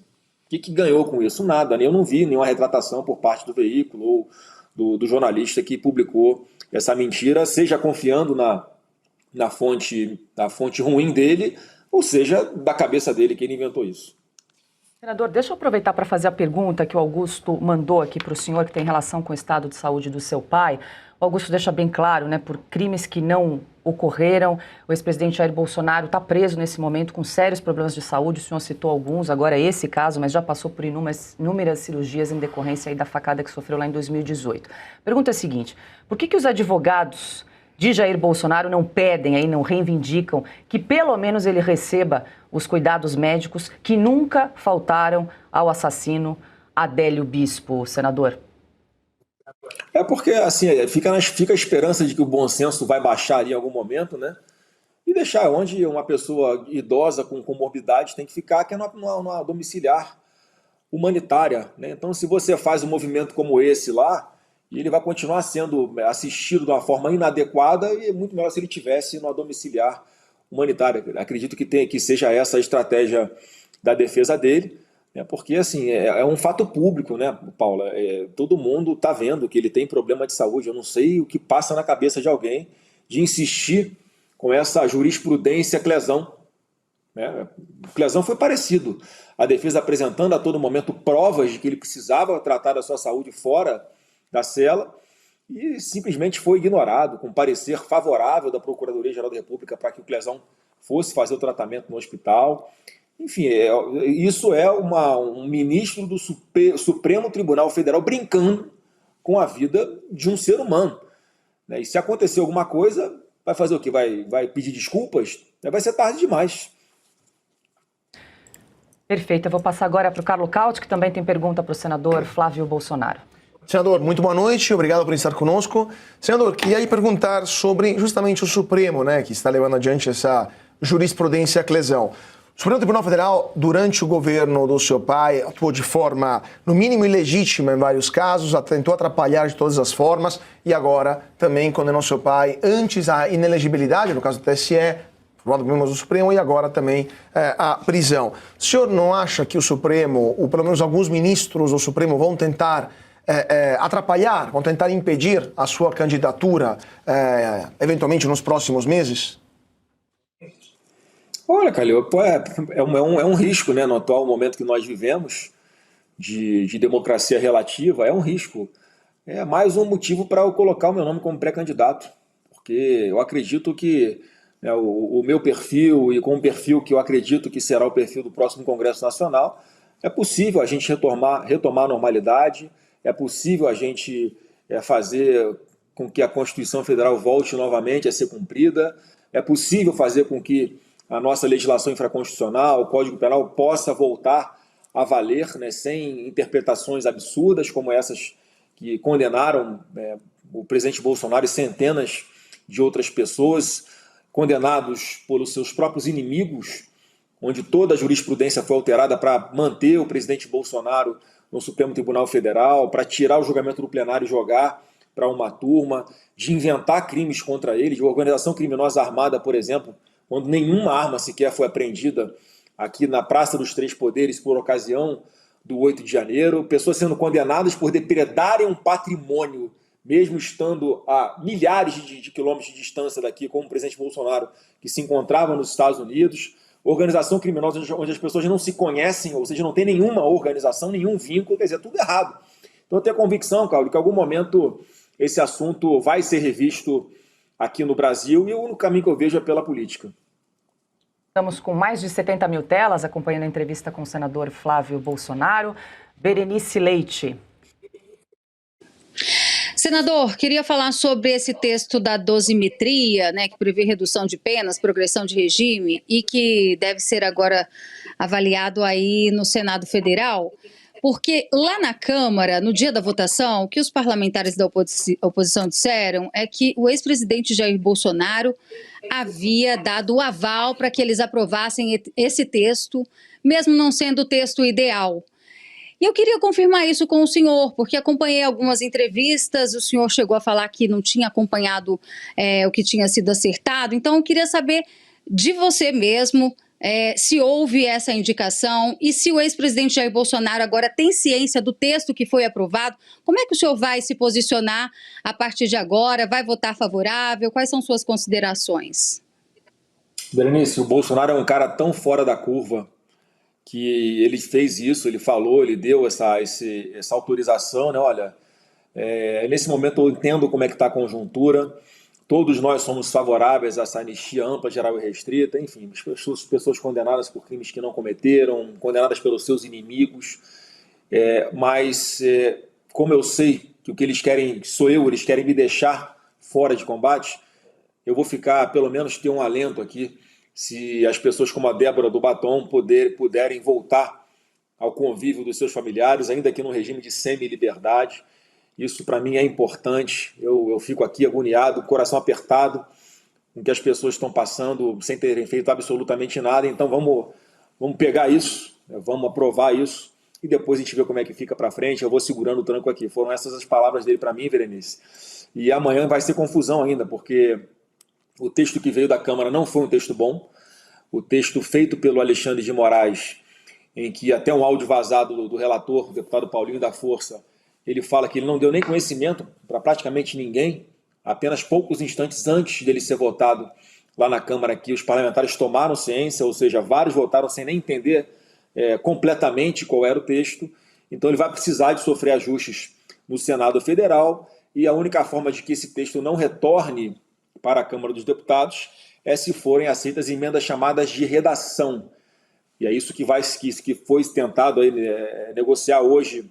O que ganhou com isso? Nada. Eu não vi nenhuma retratação por parte do veículo ou do jornalista que publicou essa mentira, seja confiando na fonte ruim dele, ou seja, da cabeça dele que ele inventou isso. Senador, deixa eu aproveitar para fazer a pergunta que o Augusto mandou aqui para o senhor, que tem relação com o estado de saúde do seu pai. O Augusto deixa bem claro, né, por crimes que não ocorreram, o ex-presidente Jair Bolsonaro está preso nesse momento com sérios problemas de saúde, o senhor citou alguns, agora esse caso, mas já passou por inúmeras cirurgias em decorrência aí da facada que sofreu lá em 2018. Pergunta é a seguinte, por que os advogados de Jair Bolsonaro não pedem, aí, não reivindicam que pelo menos ele receba os cuidados médicos que nunca faltaram ao assassino Adélio Bispo, senador? É porque, assim, fica a esperança de que o bom senso vai baixar ali em algum momento, né? E deixar onde uma pessoa idosa com comorbidade tem que ficar, que é numa domiciliar humanitária, né? Então, se você faz um movimento como esse lá, e ele vai continuar sendo assistido de uma forma inadequada, e é muito melhor se ele tivesse numa domiciliar humanitária. Acredito que seja essa a estratégia da defesa dele, né? Porque assim, é um fato público, né, Paula? Todo mundo está vendo que ele tem problema de saúde. Eu não sei o que passa na cabeça de alguém de insistir com essa jurisprudência Clesão, né? O Clesão foi parecido. A defesa apresentando a todo momento provas de que ele precisava tratar da sua saúde fora da cela, e simplesmente foi ignorado, com parecer favorável da Procuradoria-Geral da República para que o Clesão fosse fazer o tratamento no hospital. Enfim, isso é um ministro do Supremo Tribunal Federal brincando com a vida de um ser humano, né? E se acontecer alguma coisa, vai fazer o quê? Vai pedir desculpas? Vai ser tarde demais. Perfeito, eu vou passar agora para o Carlos Cauti, que também tem pergunta para o senador Flávio Bolsonaro. Senador, muito boa noite, obrigado por estar conosco. Senador, queria aí perguntar sobre justamente o Supremo, né, que está levando adiante essa jurisprudência Clesão. O Supremo Tribunal Federal, durante o governo do seu pai, atuou de forma, no mínimo, ilegítima em vários casos, tentou atrapalhar de todas as formas e agora também condenou seu pai antes à inelegibilidade, no caso do TSE, formado membros do Supremo, e agora também a prisão. O senhor não acha que o Supremo, ou pelo menos alguns ministros do Supremo, vão tentar atrapalhar, vão tentar impedir a sua candidatura, eventualmente nos próximos meses? Olha, Calil, é um risco, né, no atual momento que nós vivemos, de democracia relativa, é um risco. É mais um motivo para eu colocar o meu nome como pré-candidato, porque eu acredito que o meu perfil e com o perfil que eu acredito que será o perfil do próximo Congresso Nacional, é possível a gente retomar a normalidade, é possível a gente fazer com que a Constituição Federal volte novamente a ser cumprida, é possível fazer com que a nossa legislação infraconstitucional, o Código Penal, possa voltar a valer, né, sem interpretações absurdas como essas que condenaram o presidente Bolsonaro e centenas de outras pessoas, condenados pelos seus próprios inimigos, onde toda a jurisprudência foi alterada para manter o presidente Bolsonaro no Supremo Tribunal Federal, para tirar o julgamento do plenário e jogar para uma turma, de inventar crimes contra ele, de organização criminosa armada, por exemplo, quando nenhuma arma sequer foi apreendida aqui na Praça dos Três Poderes por ocasião do 8 de janeiro, pessoas sendo condenadas por depredarem um patrimônio, mesmo estando a milhares de quilômetros de distância daqui, como o presidente Bolsonaro, que se encontrava nos Estados Unidos, organização criminosa onde as pessoas não se conhecem, ou seja, não tem nenhuma organização, nenhum vínculo, quer dizer, tudo errado. Então eu tenho a convicção, Cláudio, que em algum momento esse assunto vai ser revisto aqui no Brasil, e o único caminho que eu vejo é pela política. Estamos com mais de 70 mil telas acompanhando a entrevista com o senador Flávio Bolsonaro. Berenice Leite. Senador, queria falar sobre esse texto da dosimetria, né, que prevê redução de penas, progressão de regime e que deve ser agora avaliado aí no Senado Federal. Porque lá na Câmara, no dia da votação, o que os parlamentares da oposição disseram é que o ex-presidente Jair Bolsonaro havia dado o aval para que eles aprovassem esse texto, mesmo não sendo o texto ideal. E eu queria confirmar isso com o senhor, porque acompanhei algumas entrevistas, o senhor chegou a falar que não tinha acompanhado o que tinha sido acertado, então eu queria saber de você mesmo, se houve essa indicação e se o ex-presidente Jair Bolsonaro agora tem ciência do texto que foi aprovado, como é que o senhor vai se posicionar a partir de agora? Vai votar favorável? Quais são suas considerações? Berenice, o Bolsonaro é um cara tão fora da curva que ele fez isso, ele falou, ele deu essa autorização, né? Olha, nesse momento eu entendo como é que está a conjuntura. Todos nós somos favoráveis a essa anistia ampla, geral e restrita, enfim, pessoas condenadas por crimes que não cometeram, condenadas pelos seus inimigos, mas como eu sei que o que eles querem, eles querem me deixar fora de combate, eu vou ficar, pelo menos ter um alento aqui, se as pessoas como a Débora do Batom puderem voltar ao convívio dos seus familiares, ainda que num regime de semi-liberdade. Isso para mim é importante, eu fico aqui agoniado, coração apertado com o que as pessoas estão passando sem terem feito absolutamente nada. Então vamos pegar isso, vamos aprovar isso e depois a gente vê como é que fica para frente. Eu vou segurando o tranco aqui. Foram essas as palavras dele para mim, Berenice. E amanhã vai ser confusão ainda, porque o texto que veio da Câmara não foi um texto bom. O texto feito pelo Alexandre de Moraes, em que até um áudio vazado do relator, o deputado Paulinho da Força, ele fala que ele não deu nem conhecimento para praticamente ninguém, apenas poucos instantes antes dele ser votado lá na Câmara, que os parlamentares tomaram ciência, ou seja, vários votaram sem nem entender completamente qual era o texto. Então ele vai precisar de sofrer ajustes no Senado Federal, e a única forma de que esse texto não retorne para a Câmara dos Deputados é se forem aceitas emendas chamadas de redação. E é isso que foi tentado aí, negociar hoje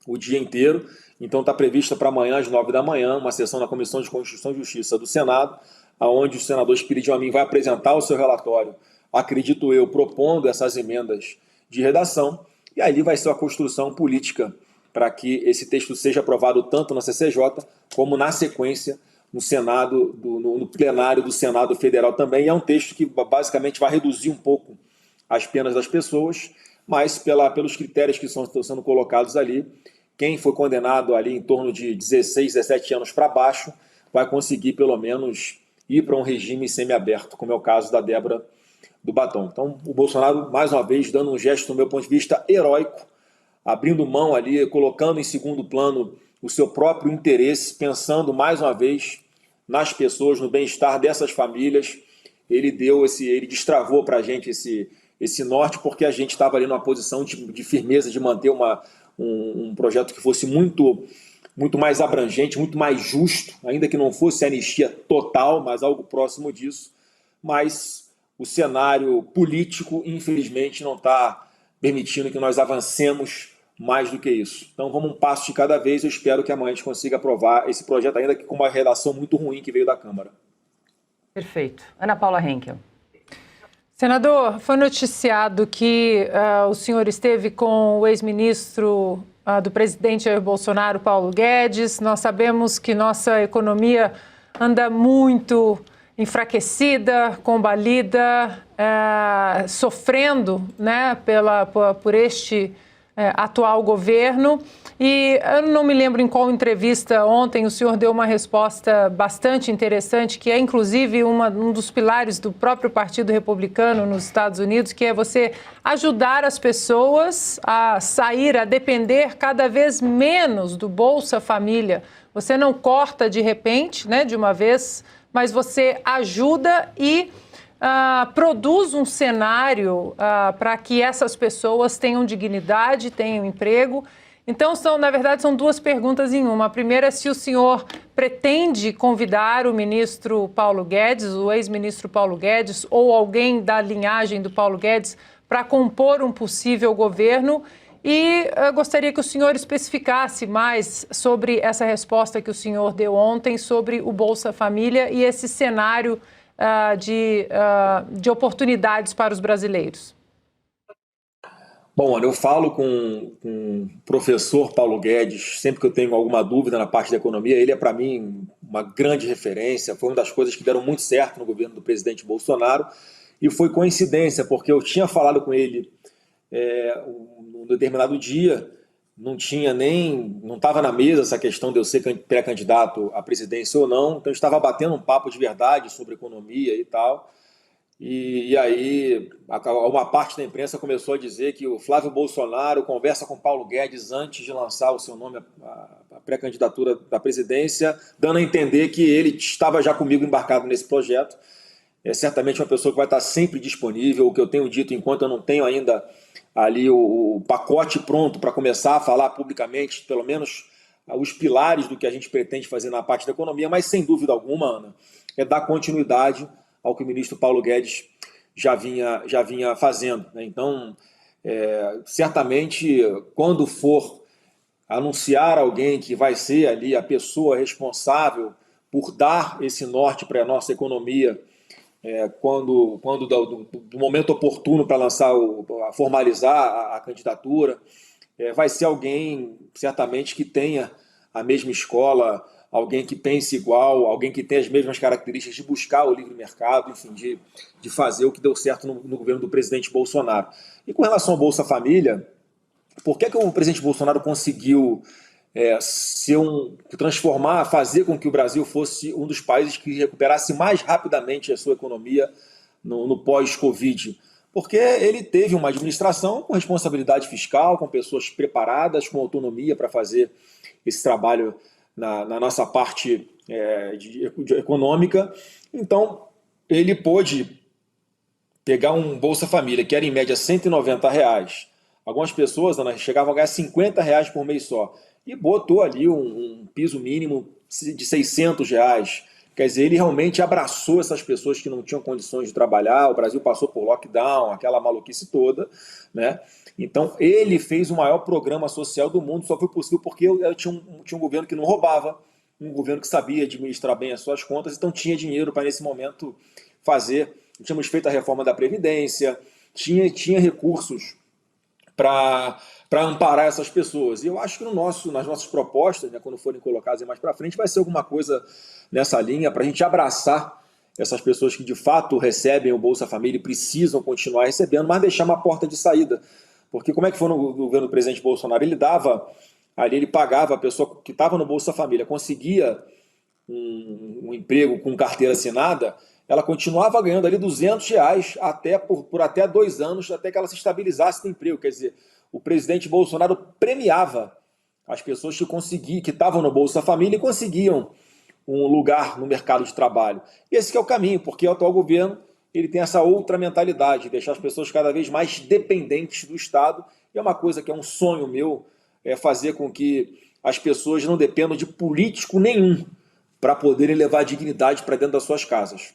o dia inteiro. Então está prevista para amanhã às 9 da manhã uma sessão na Comissão de Constituição e Justiça do Senado, onde o senador Espírito Amin vai apresentar o seu relatório, acredito eu, propondo essas emendas de redação, e ali vai ser a construção política para que esse texto seja aprovado tanto na CCJ como na sequência no Senado, no plenário do Senado Federal também. E é um texto que basicamente vai reduzir um pouco as penas das pessoas, mas pelos critérios que estão sendo colocados ali, quem foi condenado ali em torno de 16, 17 anos para baixo vai conseguir pelo menos ir para um regime semiaberto, como é o caso da Débora do Batom. Então, o Bolsonaro, mais uma vez, dando um gesto, do meu ponto de vista, heróico, abrindo mão ali, colocando em segundo plano o seu próprio interesse, pensando mais uma vez nas pessoas, no bem-estar dessas famílias. Ele destravou para a gente esse norte, porque a gente estava ali numa posição de firmeza, de manter um projeto que fosse muito mais abrangente, muito mais justo, ainda que não fosse anistia total, mas algo próximo disso. Mas o cenário político, infelizmente, não está permitindo que nós avancemos mais do que isso. Então vamos um passo de cada vez. Eu espero que amanhã a gente consiga aprovar esse projeto, ainda que com uma redação muito ruim que veio da Câmara. Perfeito. Ana Paula Henkel. Senador, foi noticiado que o senhor esteve com o ex-ministro do presidente Jair Bolsonaro, Paulo Guedes. Nós sabemos que nossa economia anda muito enfraquecida, combalida, sofrendo, né, por este atual governo. E eu não me lembro em qual entrevista ontem o senhor deu uma resposta bastante interessante, que é inclusive um dos pilares do próprio Partido Republicano nos Estados Unidos, que é você ajudar as pessoas a sair, a depender cada vez menos do Bolsa Família. Você não corta de repente, né, de uma vez, mas você ajuda e produz um cenário para que essas pessoas tenham dignidade, tenham emprego. Então, na verdade, são duas perguntas em uma. A primeira é se o senhor pretende convidar o ministro Paulo Guedes, o ex-ministro Paulo Guedes, ou alguém da linhagem do Paulo Guedes para compor um possível governo. E eu gostaria que o senhor especificasse mais sobre essa resposta que o senhor deu ontem sobre o Bolsa Família e esse cenário de oportunidades para os brasileiros. Bom, eu falo com o professor Paulo Guedes sempre que eu tenho alguma dúvida na parte da economia. Ele é, para mim, uma grande referência. Foi uma das coisas que deram muito certo no governo do presidente Bolsonaro. E foi coincidência, porque eu tinha falado com ele num determinado dia, não estava na mesa essa questão de eu ser pré-candidato à presidência ou não. Então, eu estava batendo um papo de verdade sobre economia e tal. E aí, uma parte da imprensa começou a dizer que o Flávio Bolsonaro conversa com Paulo Guedes antes de lançar o seu nome à pré-candidatura da presidência, dando a entender que ele estava já comigo embarcado nesse projeto. É certamente uma pessoa que vai estar sempre disponível. O que eu tenho dito, enquanto eu não tenho ainda ali o pacote pronto para começar a falar publicamente, pelo menos os pilares do que a gente pretende fazer na parte da economia, mas sem dúvida alguma, Ana, é dar continuidade ao que o ministro Paulo Guedes já vinha fazendo. Então, certamente, quando for anunciar alguém que vai ser ali a pessoa responsável por dar esse norte para a nossa economia, quando do momento oportuno para formalizar a candidatura, vai ser alguém, certamente, que tenha a mesma escola, alguém que pense igual, alguém que tenha as mesmas características de buscar o livre mercado, enfim, de fazer o que deu certo no governo do presidente Bolsonaro. E com relação ao Bolsa Família, por que o presidente Bolsonaro conseguiu fazer com que o Brasil fosse um dos países que recuperasse mais rapidamente a sua economia no pós-Covid? Porque ele teve uma administração com responsabilidade fiscal, com pessoas preparadas, com autonomia para fazer esse trabalho na nossa parte econômica. Então, ele pôde pegar um Bolsa Família, que era em média R$190. Algumas pessoas, Ana, chegavam a ganhar R$50 por mês só. E botou ali um piso mínimo de R$600. Quer dizer, ele realmente abraçou essas pessoas que não tinham condições de trabalhar. O Brasil passou por lockdown, aquela maluquice toda, né? Então, ele fez o maior programa social do mundo. Só foi possível porque tinha um governo que não roubava, um governo que sabia administrar bem as suas contas, então tinha dinheiro para, nesse momento, fazer. Tínhamos feito a reforma da Previdência, tinha recursos para amparar essas pessoas. E eu acho que nas nossas propostas, né, quando forem colocadas mais para frente, vai ser alguma coisa nessa linha para a gente abraçar essas pessoas que de fato recebem o Bolsa Família e precisam continuar recebendo, mas deixar uma porta de saída. Porque como é que foi no governo do presidente Bolsonaro? Ele pagava a pessoa que estava no Bolsa Família, conseguia um emprego com carteira assinada, ela continuava ganhando ali R$200 por até 2 anos, até que ela se estabilizasse no emprego. Quer dizer, o presidente Bolsonaro premiava as pessoas que estavam no Bolsa Família e conseguiam um lugar no mercado de trabalho. E esse que é o caminho, porque o atual governo ele tem essa outra mentalidade, de deixar as pessoas cada vez mais dependentes do Estado. E é uma coisa que é um sonho meu, é fazer com que as pessoas não dependam de político nenhum para poderem levar dignidade para dentro das suas casas.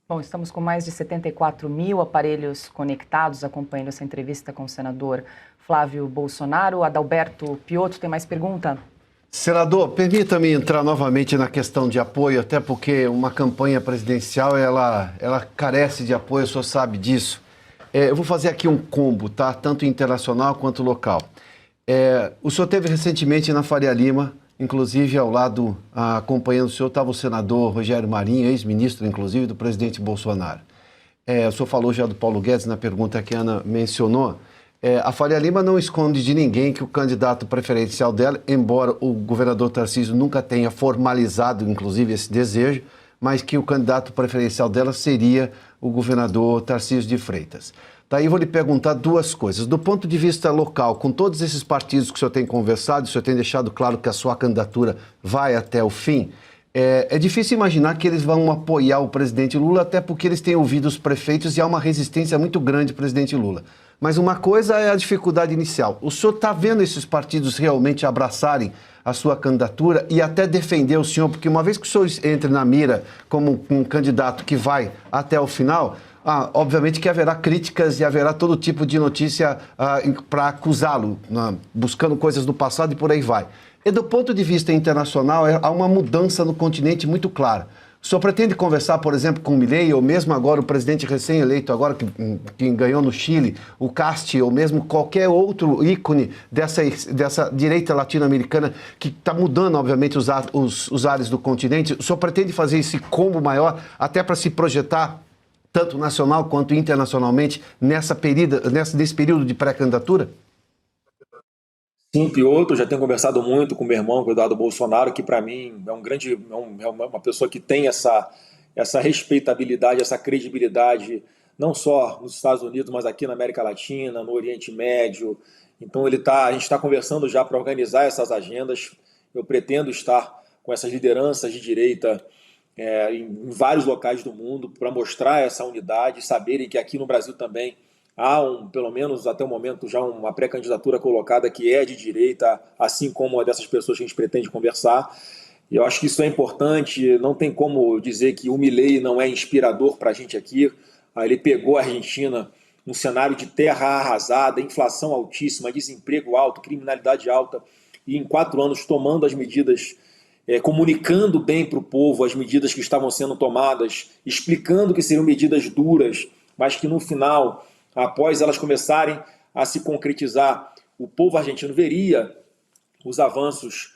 Bom, estamos com mais de 74 mil aparelhos conectados, acompanhando essa entrevista com o senador Flávio Bolsonaro. Adalberto Piotto tem mais pergunta? Senador, permita-me entrar novamente na questão de apoio, até porque uma campanha presidencial, ela carece de apoio, o senhor sabe disso. Eu vou fazer aqui um combo, tá? Tanto internacional quanto local. O senhor teve recentemente na Faria Lima, inclusive ao lado, acompanhando o senhor, estava o senador Rogério Marinho, ex-ministro, inclusive, do presidente Bolsonaro. O senhor falou já do Paulo Guedes na pergunta que a Ana mencionou. A Faria Lima não esconde de ninguém que o candidato preferencial dela, embora o governador Tarcísio nunca tenha formalizado, inclusive, esse desejo, mas que o candidato preferencial dela seria o governador Tarcísio de Freitas. Daí eu vou lhe perguntar 2 coisas. Do ponto de vista local, com todos esses partidos que o senhor tem conversado, o senhor tem deixado claro que a sua candidatura vai até o fim, é difícil imaginar que eles vão apoiar o presidente Lula, até porque eles têm ouvido os prefeitos e há uma resistência muito grande ao presidente Lula. Mas uma coisa é a dificuldade inicial. O senhor está vendo esses partidos realmente abraçarem a sua candidatura e até defender o senhor? Porque uma vez que o senhor entre na mira como um candidato que vai até o final, obviamente que haverá críticas e haverá todo tipo de notícia para acusá-lo, buscando coisas do passado e por aí vai. E do ponto de vista internacional, há uma mudança no continente muito clara. O senhor pretende conversar, por exemplo, com o Milei, ou mesmo agora o presidente recém-eleito, agora que ganhou no Chile, o Casti, ou mesmo qualquer outro ícone dessa direita latino-americana que está mudando, obviamente, os ares do continente? O senhor pretende fazer esse combo maior, até para se projetar, tanto nacional quanto internacionalmente, nesse período de pré-candidatura? Sim, Piotto, já tenho conversado muito com meu irmão, com o Eduardo Bolsonaro, que para mim é uma pessoa que tem essa respeitabilidade, essa credibilidade, não só nos Estados Unidos, mas aqui na América Latina, no Oriente Médio. Então a gente está conversando já para organizar essas agendas. Eu pretendo estar com essas lideranças de direita em vários locais do mundo para mostrar essa unidade, saberem que aqui no Brasil também há, pelo menos até o momento, já uma pré-candidatura colocada que é de direita, assim como a dessas pessoas que a gente pretende conversar. E eu acho que isso é importante, não tem como dizer que o Milei não é inspirador para a gente aqui. Ele pegou a Argentina num cenário de terra arrasada, inflação altíssima, desemprego alto, criminalidade alta, e em 4 anos tomando as medidas, comunicando bem para o povo as medidas que estavam sendo tomadas, explicando que seriam medidas duras, mas que no final, após elas começarem a se concretizar, o povo argentino veria os avanços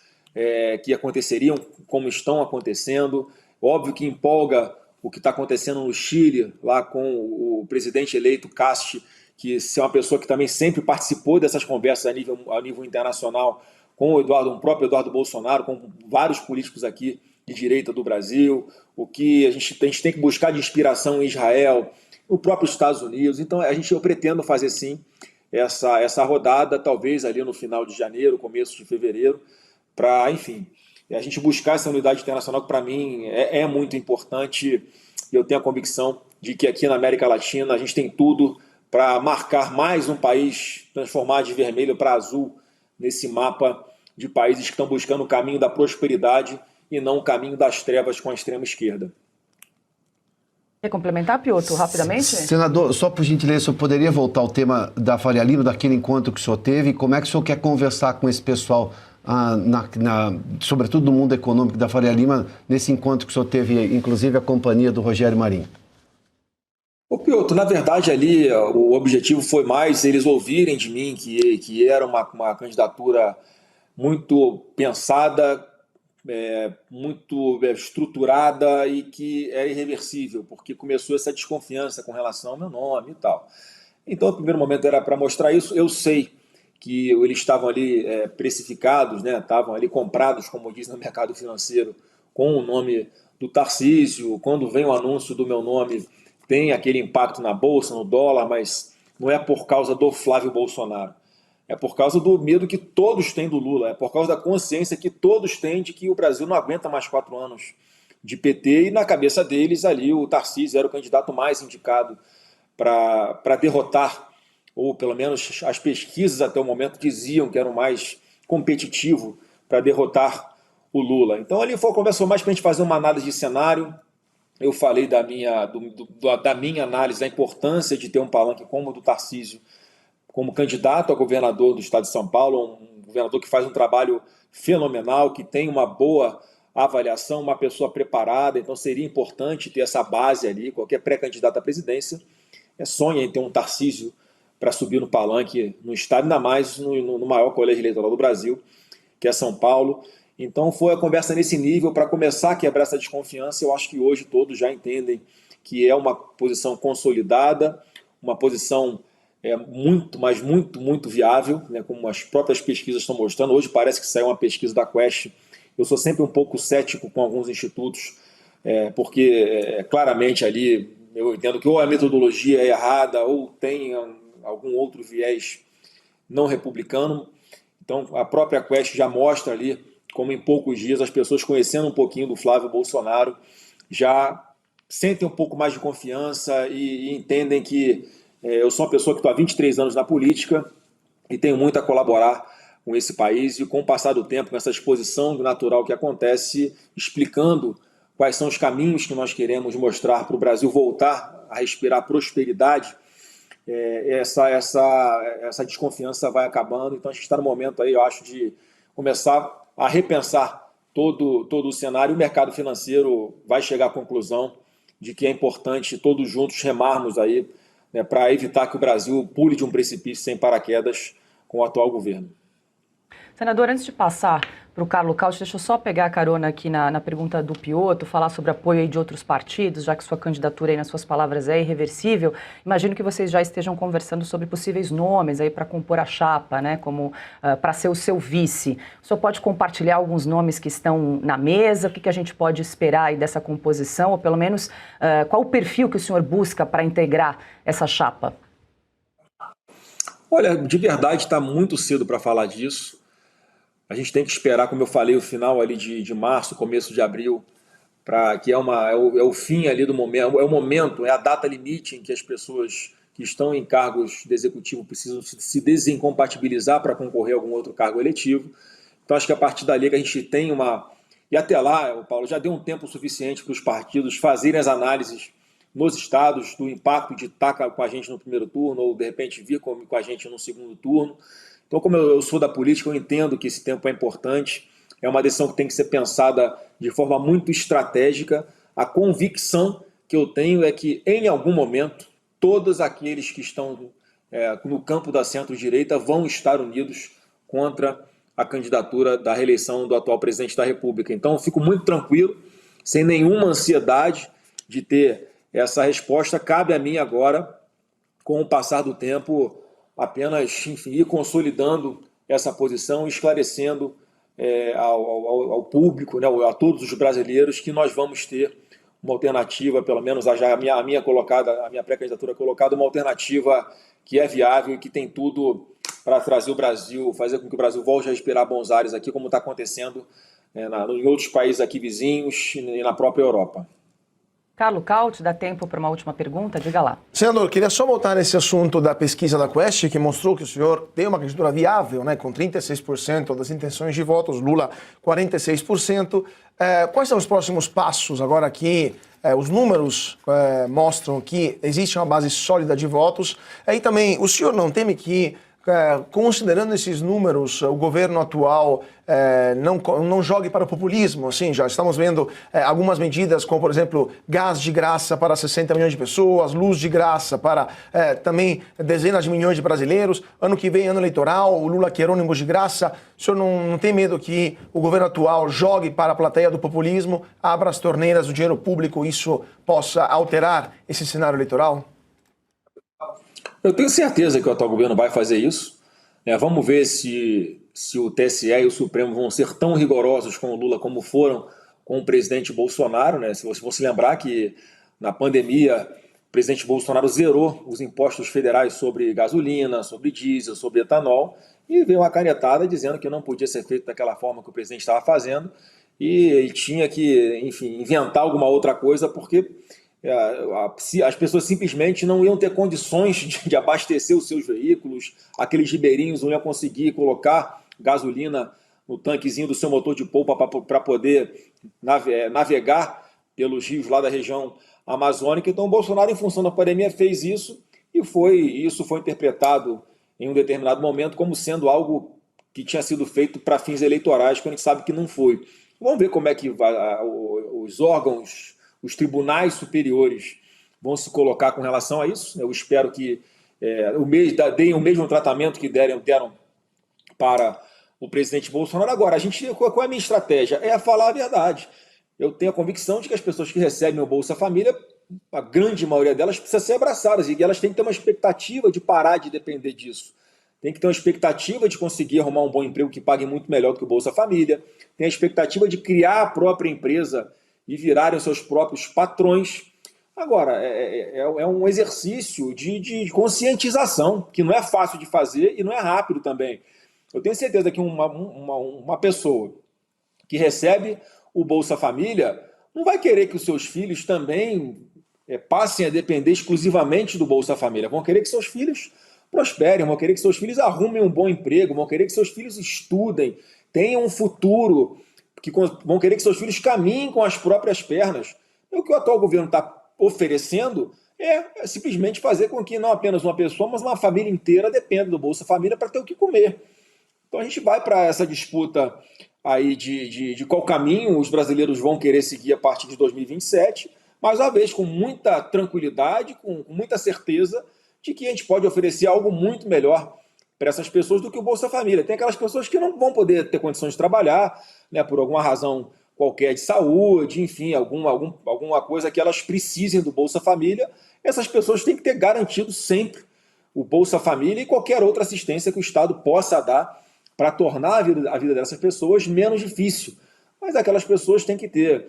que aconteceriam, como estão acontecendo. Óbvio que empolga o que está acontecendo no Chile, lá com o presidente eleito Casti, que é uma pessoa que também sempre participou dessas conversas a nível internacional, com o próprio Eduardo Bolsonaro, com vários políticos aqui de direita do Brasil. O que a gente tem que buscar de inspiração em Israel, no próprio Estados Unidos. Então eu pretendo fazer sim essa rodada, talvez ali no final de janeiro, começo de fevereiro, para, enfim, a gente buscar essa unidade internacional que para mim é muito importante. Eu tenho a convicção de que aqui na América Latina a gente tem tudo para marcar mais um país, transformar de vermelho para azul nesse mapa de países que estão buscando o caminho da prosperidade e não o caminho das trevas com a extrema esquerda. Quer complementar, Piotto, rapidamente? Senador, só por gentileza, o senhor poderia voltar ao tema da Faria Lima, daquele encontro que o senhor teve? Como é que o senhor quer conversar com esse pessoal, sobretudo no mundo econômico da Faria Lima, nesse encontro que o senhor teve, inclusive a companhia do Rogério Marinho? Ô Piotto, na verdade ali o objetivo foi mais eles ouvirem de mim que era uma candidatura muito pensada, muito estruturada e que era irreversível, porque começou essa desconfiança com relação ao meu nome e tal. Então, o primeiro momento era para mostrar isso. Eu sei que eles estavam ali precificados, né? Estavam ali comprados, como diz no mercado financeiro, com o nome do Tarcísio. Quando vem o anúncio do meu nome, tem aquele impacto na bolsa, no dólar, mas não é por causa do Flávio Bolsonaro. É por causa do medo que todos têm do Lula, é por causa da consciência que todos têm de que o Brasil não aguenta mais 4 anos de PT, e na cabeça deles ali o Tarcísio era o candidato mais indicado para derrotar, ou pelo menos as pesquisas até o momento diziam que era o mais competitivo para derrotar o Lula. Então ali conversou mais para a gente fazer uma análise de cenário. Eu falei da minha análise, da importância de ter um palanque como o do Tarcísio, como candidato a governador do estado de São Paulo, um governador que faz um trabalho fenomenal, que tem uma boa avaliação, uma pessoa preparada, então seria importante ter essa base ali. Qualquer pré-candidato à presidência sonha em ter um Tarcísio para subir no palanque no estado, ainda mais no maior colégio eleitoral do Brasil, que é São Paulo. Então foi a conversa nesse nível para começar a quebrar essa desconfiança. Eu acho que hoje todos já entendem que é uma posição consolidada, uma posição muito viável, né, como as próprias pesquisas estão mostrando. Hoje parece que saiu uma pesquisa da Quest. Eu sou sempre um pouco cético com alguns institutos, porque claramente ali eu entendo que ou a metodologia é errada ou tem algum outro viés não republicano. Então a própria Quest já mostra ali como em poucos dias as pessoas, conhecendo um pouquinho do Flávio Bolsonaro, já sentem um pouco mais de confiança e entendem que eu sou uma pessoa que estou há 23 anos na política e tenho muito a colaborar com esse país, e com o passar do tempo, com essa exposição do natural que acontece, explicando quais são os caminhos que nós queremos mostrar para o Brasil voltar a respirar prosperidade, essa desconfiança vai acabando. Então a gente está no momento aí, eu acho, de começar a repensar todo o cenário. O mercado financeiro vai chegar à conclusão de que é importante todos juntos remarmos aí, né, para evitar que o Brasil pule de um precipício sem paraquedas com o atual governo. Senador, antes de passar para o Carlo Cauti, deixa eu só pegar a carona aqui na pergunta do Piotto, falar sobre apoio aí de outros partidos, já que sua candidatura aí, nas suas palavras, é irreversível. Imagino que vocês já estejam conversando sobre possíveis nomes aí para compor a chapa, né, como para ser o seu vice. O senhor pode compartilhar alguns nomes que estão na mesa? O que a gente pode esperar aí dessa composição? Ou pelo menos qual o perfil que o senhor busca para integrar essa chapa? Olha, de verdade está muito cedo para falar disso. A gente tem que esperar, como eu falei, o final ali de março, começo de abril, que é o fim ali do momento, é a data limite em que as pessoas que estão em cargos de executivo precisam se desincompatibilizar para concorrer a algum outro cargo eletivo. Então acho que a partir dali que a gente tem E até lá, Paulo, já deu um tempo suficiente para os partidos fazerem as análises nos estados do impacto de estar com a gente no primeiro turno ou de repente vir com a gente no segundo turno. Então, como eu sou da política, eu entendo que esse tempo é importante, é uma decisão que tem que ser pensada de forma muito estratégica. A convicção que eu tenho é que, em algum momento, todos aqueles que estão no campo da centro-direita vão estar unidos contra a candidatura da reeleição do atual presidente da República. Então, eu fico muito tranquilo, sem nenhuma ansiedade de ter essa resposta. Cabe a mim agora, com o passar do tempo, apenas ir consolidando essa posição, esclarecendo ao público, né, a todos os brasileiros, que nós vamos ter uma alternativa, pelo menos a minha pré-candidatura colocada, uma alternativa que é viável e que tem tudo para trazer o Brasil, fazer com que o Brasil volte a respirar bons ares aqui, como está acontecendo em outros países aqui vizinhos e na própria Europa. Carlo Cauti, dá tempo para uma última pergunta? Diga lá. Senador, queria só voltar nesse assunto da pesquisa da Quest, que mostrou que o senhor tem uma candidatura viável, né, com 36% das intenções de votos, Lula 46%. Quais são os próximos passos agora que os números mostram que existe uma base sólida de votos? E também, o senhor não teme que considerando esses números, o governo atual não jogue para o populismo? Assim, já estamos vendo algumas medidas, como, por exemplo, gás de graça para 60 milhões de pessoas, luz de graça para também dezenas de milhões de brasileiros. Ano que vem, ano eleitoral, o Lula quer ônibus de graça. O senhor não tem medo que o governo atual jogue para a plateia do populismo, abra as torneiras do dinheiro público, isso possa alterar esse cenário eleitoral? Eu tenho certeza que o atual governo vai fazer isso. Vamos ver se o TSE e o Supremo vão ser tão rigorosos com o Lula como foram com o presidente Bolsonaro. Se você for se lembrar que na pandemia o presidente Bolsonaro zerou os impostos federais sobre gasolina, sobre diesel, sobre etanol, e veio uma canetada dizendo que não podia ser feito daquela forma que o presidente estava fazendo e tinha que, enfim, inventar alguma outra coisa, porque as pessoas simplesmente não iam ter condições de abastecer os seus veículos, aqueles ribeirinhos não iam conseguir colocar gasolina no tanquezinho do seu motor de polpa para poder navegar pelos rios lá da região amazônica. Então o Bolsonaro, em função da pandemia, fez isso e isso foi interpretado em um determinado momento como sendo algo que tinha sido feito para fins eleitorais, quando a gente sabe que não foi. Vamos ver como é que os órgãos, os tribunais superiores vão se colocar com relação a isso. Eu espero que deem o mesmo tratamento que deram para o presidente Bolsonaro. Agora, qual é a minha estratégia? É falar a verdade. Eu tenho a convicção de que as pessoas que recebem o Bolsa Família, a grande maioria delas precisa ser abraçadas e elas têm que ter uma expectativa de parar de depender disso. Tem que ter uma expectativa de conseguir arrumar um bom emprego que pague muito melhor do que o Bolsa Família. Tem a expectativa de criar a própria empresa e virarem os seus próprios patrões. Agora, é um exercício de conscientização, que não é fácil de fazer e não é rápido também. Eu tenho certeza que uma pessoa que recebe o Bolsa Família não vai querer que os seus filhos também passem a depender exclusivamente do Bolsa Família. Vão querer que seus filhos prosperem, vão querer que seus filhos arrumem um bom emprego, vão querer que seus filhos estudem, tenham um futuro, vão querer que seus filhos caminhem com as próprias pernas. E o que o atual governo está oferecendo é simplesmente fazer com que não apenas uma pessoa, mas uma família inteira dependa do Bolsa Família para ter o que comer. Então a gente vai para essa disputa aí de qual caminho os brasileiros vão querer seguir a partir de 2027, mais uma vez com muita tranquilidade, com muita certeza de que a gente pode oferecer algo muito melhor para essas pessoas do que o Bolsa Família. Tem aquelas pessoas que não vão poder ter condições de trabalhar, por alguma razão qualquer de saúde, enfim, alguma coisa que elas precisem do Bolsa Família. Essas pessoas têm que ter garantido sempre o Bolsa Família e qualquer outra assistência que o Estado possa dar para tornar a vida dessas pessoas menos difícil. Mas aquelas pessoas têm que ter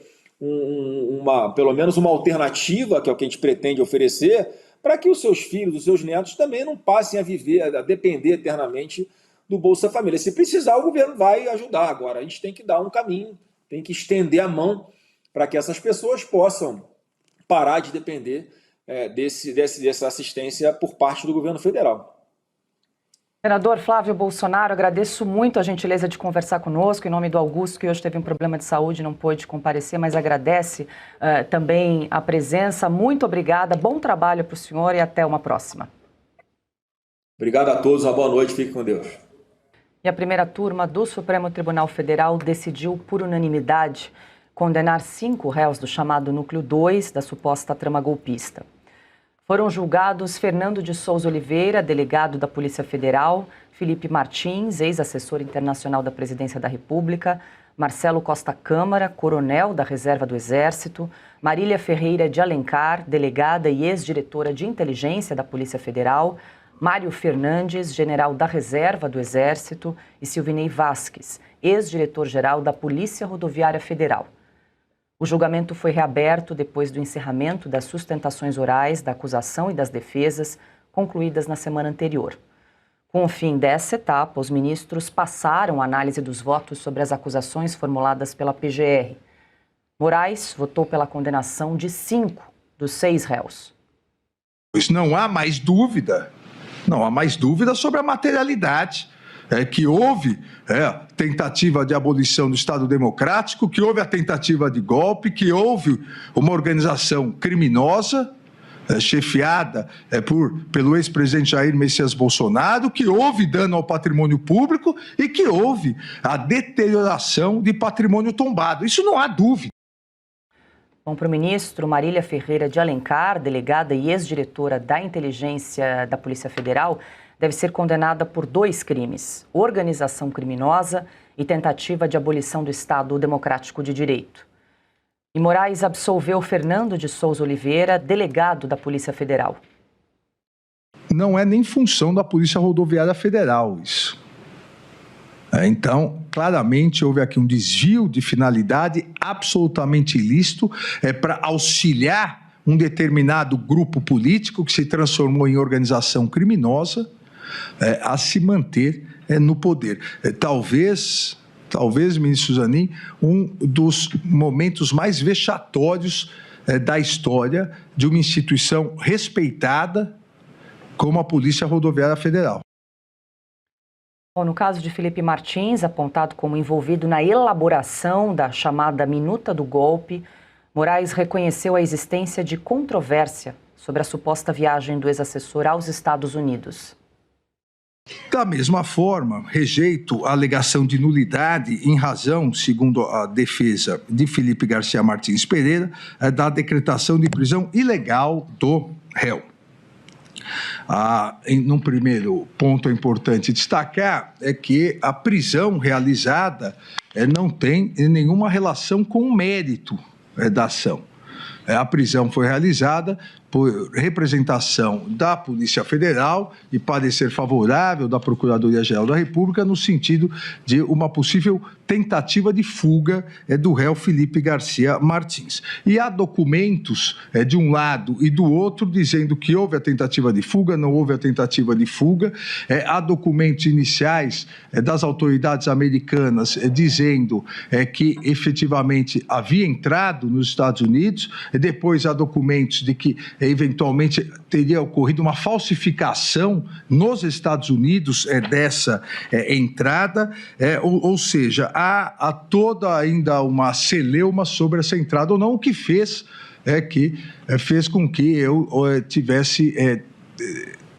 pelo menos uma alternativa, que é o que a gente pretende oferecer, para que os seus filhos, os seus netos também não passem a depender eternamente do Bolsa Família. Se precisar, o governo vai ajudar. Agora, a gente tem que dar um caminho, tem que estender a mão para que essas pessoas possam parar de depender dessa assistência por parte do governo federal. Senador Flávio Bolsonaro, agradeço muito a gentileza de conversar conosco, em nome do Augusto, que hoje teve um problema de saúde e não pôde comparecer, mas agradece também a presença. Muito obrigada, bom trabalho para o senhor e até uma próxima. Obrigado a todos, uma boa noite, fique com Deus. E a primeira turma do Supremo Tribunal Federal decidiu, por unanimidade, condenar 5 réus do chamado Núcleo 2 da suposta trama golpista. Foram julgados Fernando de Souza Oliveira, delegado da Polícia Federal, Felipe Martins, ex-assessor internacional da Presidência da República, Marcelo Costa Câmara, coronel da Reserva do Exército, Marília Ferreira de Alencar, delegada e ex-diretora de inteligência da Polícia Federal, Mário Fernandes, general da Reserva do Exército, e Silvinei Vasques, ex-diretor-geral da Polícia Rodoviária Federal. O julgamento foi reaberto depois do encerramento das sustentações orais da acusação e das defesas, concluídas na semana anterior. Com o fim dessa etapa, os ministros passaram a análise dos votos sobre as acusações formuladas pela PGR. Moraes votou pela condenação de 5 dos 6 réus. Pois não há mais dúvida sobre a materialidade. Que houve tentativa de abolição do Estado Democrático, que houve a tentativa de golpe, que houve uma organização criminosa, chefiada pelo ex-presidente Jair Messias Bolsonaro, que houve dano ao patrimônio público e que houve a deterioração de patrimônio tombado. Isso não há dúvida. Bom, para o ministro, Marília Ferreira de Alencar, delegada e ex-diretora da Inteligência da Polícia Federal, deve ser condenada por 2 crimes: organização criminosa e tentativa de abolição do Estado Democrático de Direito. E Moraes absolveu Fernando de Souza Oliveira, delegado da Polícia Federal. Não é nem função da Polícia Rodoviária Federal isso. Então, claramente, houve aqui um desvio de finalidade absolutamente ilícito para auxiliar um determinado grupo político que se transformou em organização criminosa a se manter no poder. Talvez, ministro Zanin, um dos momentos mais vexatórios da história de uma instituição respeitada como a Polícia Rodoviária Federal. Bom, no caso de Felipe Martins, apontado como envolvido na elaboração da chamada Minuta do Golpe, Moraes reconheceu a existência de controvérsia sobre a suposta viagem do ex-assessor aos Estados Unidos. Da mesma forma, rejeito a alegação de nulidade em razão, segundo a defesa de Felipe Garcia Martins Pereira, da decretação de prisão ilegal do réu. Num primeiro ponto importante destacar é que a prisão realizada não tem nenhuma relação com o mérito da ação. A prisão foi realizada por representação da Polícia Federal e parecer favorável da Procuradoria-Geral da República no sentido de uma possível tentativa de fuga do réu Felipe Garcia Martins. E há documentos de um lado e do outro dizendo que houve a tentativa de fuga, não houve a tentativa de fuga. Há documentos iniciais das autoridades americanas dizendo que efetivamente havia entrado nos Estados Unidos. Depois há documentos de que eventualmente teria ocorrido uma falsificação nos Estados Unidos dessa entrada, ou seja, há toda ainda uma celeuma sobre essa entrada ou não, o que fez com que eu tivesse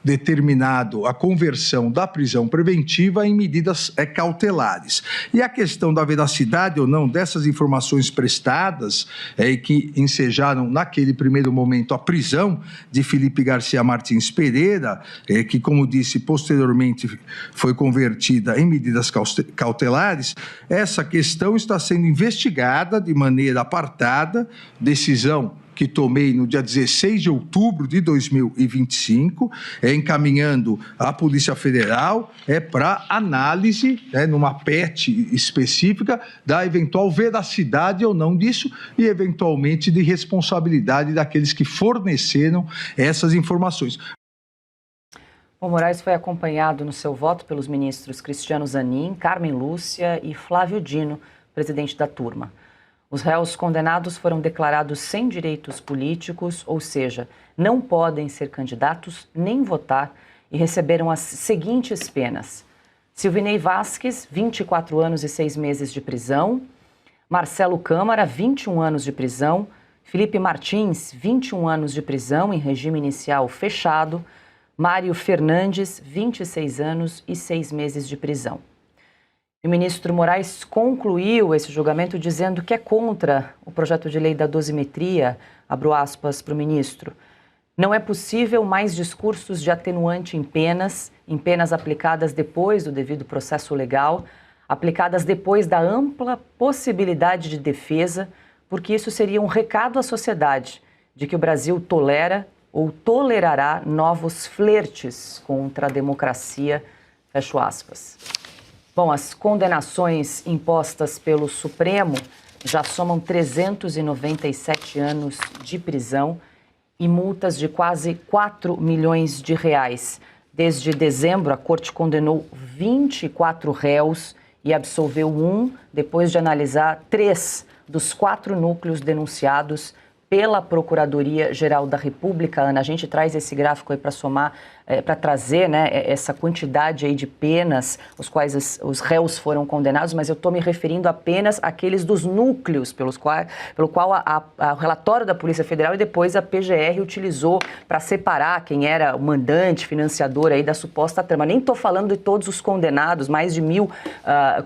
determinado a conversão da prisão preventiva em medidas cautelares. E a questão da veracidade ou não dessas informações prestadas e que ensejaram naquele primeiro momento a prisão de Felipe Garcia Martins Pereira, que, como disse, posteriormente foi convertida em medidas cautelares, essa questão está sendo investigada de maneira apartada, decisão que tomei no dia 16 de outubro de 2025, encaminhando à Polícia Federal para análise, numa PET específica, da eventual veracidade ou não disso e, eventualmente, de responsabilidade daqueles que forneceram essas informações. O Moraes foi acompanhado no seu voto pelos ministros Cristiano Zanin, Carmen Lúcia e Flávio Dino, presidente da turma. Os réus condenados foram declarados sem direitos políticos, ou seja, não podem ser candidatos nem votar, e receberam as seguintes penas: Silvinei Vasquez, 24 anos e 6 meses de prisão; Marcelo Câmara, 21 anos de prisão; Felipe Martins, 21 anos de prisão em regime inicial fechado; Mário Fernandes, 26 anos e 6 meses de prisão. O ministro Moraes concluiu esse julgamento dizendo que é contra o projeto de lei da dosimetria, abro aspas para o ministro. Não é possível mais discursos de atenuante em penas aplicadas depois do devido processo legal, aplicadas depois da ampla possibilidade de defesa, porque isso seria um recado à sociedade de que o Brasil tolera ou tolerará novos flertes contra a democracia, fecho aspas. Bom, as condenações impostas pelo Supremo já somam 397 anos de prisão e multas de quase 4 milhões de reais. Desde dezembro, a Corte condenou 24 réus e absolveu um, depois de analisar 3 dos 4 núcleos denunciados pela Procuradoria-Geral da República. Ana, a gente traz esse gráfico aí para somar para trazer, né, essa quantidade aí de penas, os quais os réus foram condenados, mas eu estou me referindo apenas àqueles dos núcleos pelo qual o relatório da Polícia Federal e depois a PGR utilizou para separar quem era o mandante, financiador aí da suposta trama. Nem estou falando de todos os condenados, mais de 1.000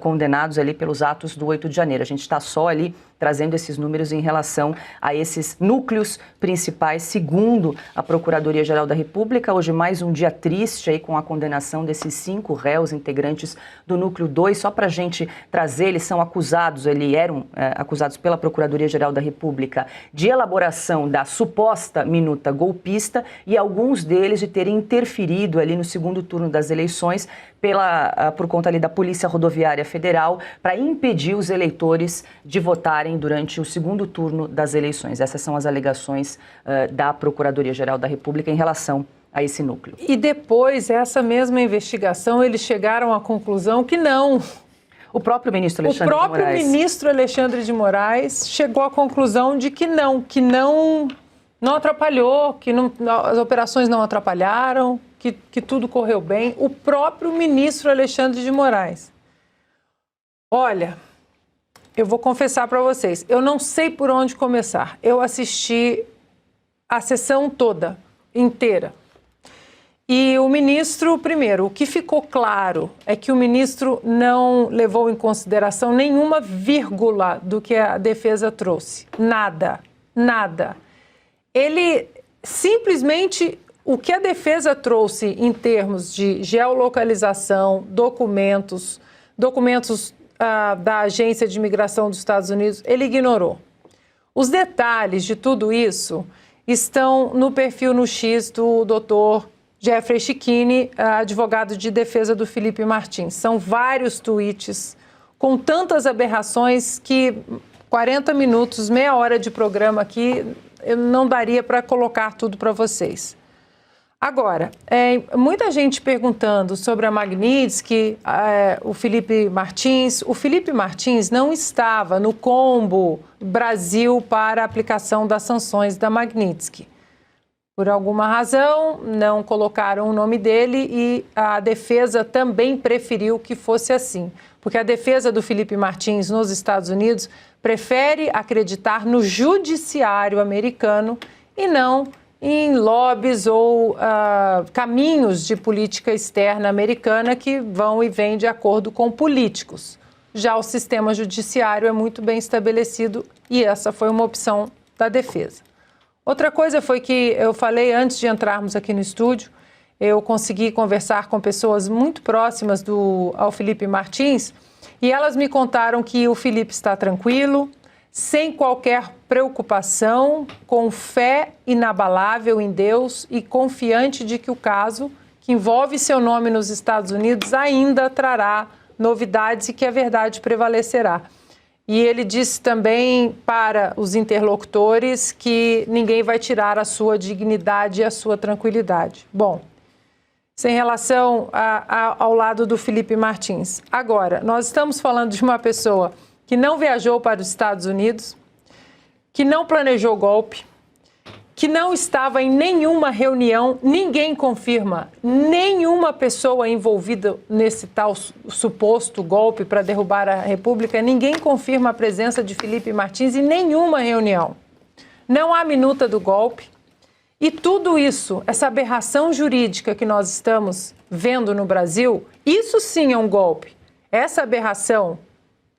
condenados ali pelos atos do 8 de janeiro. A gente está só ali trazendo esses números em relação a esses núcleos principais, segundo a Procuradoria-Geral da República. Hoje mais um dia triste aí com a condenação desses 5 réus integrantes do Núcleo 2. Só para a gente trazer, eles eram acusados pela Procuradoria-Geral da República de elaboração da suposta minuta golpista e alguns deles de terem interferido ali no segundo turno das eleições por conta ali da Polícia Rodoviária Federal para impedir os eleitores de votarem durante o segundo turno das eleições. Essas são as alegações da Procuradoria-Geral da República em relação a esse núcleo. E depois, essa mesma investigação, eles chegaram à conclusão que não. O próprio ministro Alexandre de Moraes. O próprio ministro Alexandre de Moraes chegou à conclusão de que não atrapalhou, que as operações não atrapalharam, que tudo correu bem. O próprio ministro Alexandre de Moraes. Olha, eu vou confessar para vocês, eu não sei por onde começar. Eu assisti a sessão toda, inteira. E o ministro, primeiro, o que ficou claro é que o ministro não levou em consideração nenhuma vírgula do que a defesa trouxe. Nada. Ele simplesmente, o que a defesa trouxe em termos de geolocalização, documentos da Agência de Imigração dos Estados Unidos, ele ignorou. Os detalhes de tudo isso estão no perfil no X do doutor Jeffrey Schichini, advogado de defesa do Felipe Martins. São vários tweets com tantas aberrações que 40 minutos, meia hora de programa aqui, eu não daria para colocar tudo para vocês. Agora, muita gente perguntando sobre a Magnitsky, o Felipe Martins não estava no combo Brasil para a aplicação das sanções da Magnitsky. Por alguma razão, não colocaram o nome dele e a defesa também preferiu que fosse assim. Porque a defesa do Felipe Martins nos Estados Unidos prefere acreditar no judiciário americano e não em lobbies ou caminhos de política externa americana que vão e vêm de acordo com políticos. Já o sistema judiciário é muito bem estabelecido e essa foi uma opção da defesa. Outra coisa foi que eu falei antes de entrarmos aqui no estúdio, eu consegui conversar com pessoas muito próximas ao Felipe Martins e elas me contaram que o Felipe está tranquilo, sem qualquer preocupação, com fé inabalável em Deus e confiante de que o caso, que envolve seu nome nos Estados Unidos, ainda trará novidades e que a verdade prevalecerá. E ele disse também para os interlocutores que ninguém vai tirar a sua dignidade e a sua tranquilidade. Bom, sem relação ao lado do Felipe Martins. Agora, nós estamos falando de uma pessoa que não viajou para os Estados Unidos, que não planejou golpe, que não estava em nenhuma reunião, ninguém confirma, nenhuma pessoa envolvida nesse tal suposto golpe para derrubar a República, ninguém confirma a presença de Felipe Martins em nenhuma reunião. Não há minuta do golpe. E tudo isso, essa aberração jurídica que nós estamos vendo no Brasil, isso sim é um golpe. Essa aberração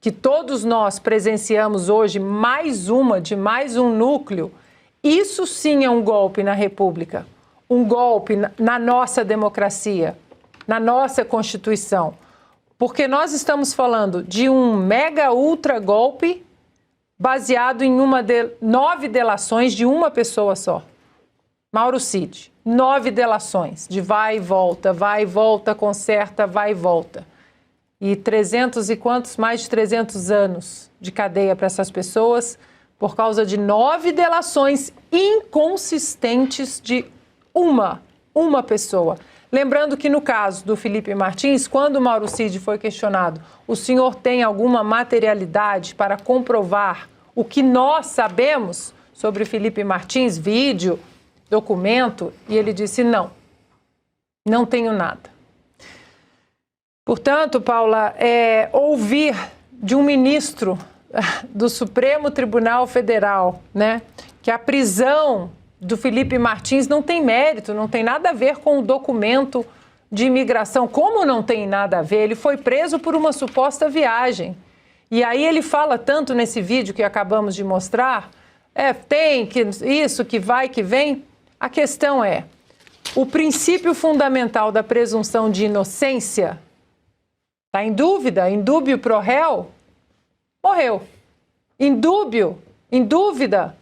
que todos nós presenciamos hoje, mais um núcleo, isso sim é um golpe na República, um golpe na nossa democracia, na nossa Constituição. Porque nós estamos falando de um mega ultra golpe baseado em 9 delações de uma pessoa só. Mauro Cid, 9 delações de vai e volta, conserta, vai e volta. E 300 e quantos? Mais de 300 anos de cadeia para essas pessoas, por causa de 9 delações inconsistentes de uma pessoa. Lembrando que no caso do Felipe Martins, quando o Mauro Cid foi questionado, o senhor tem alguma materialidade para comprovar o que nós sabemos sobre Felipe Martins, vídeo, documento? E ele disse não. Não tenho nada. Portanto, Paula, ouvir de um ministro do Supremo Tribunal Federal, né, que a prisão do Felipe Martins não tem mérito, não tem nada a ver com o documento de imigração. Como não tem nada a ver? Ele foi preso por uma suposta viagem. E aí ele fala tanto nesse vídeo que acabamos de mostrar, tem que isso, que vai, que vem. A questão é, o princípio fundamental da presunção de inocência está em dúvida, em dúbio pro réu, morreu. Em dúvida,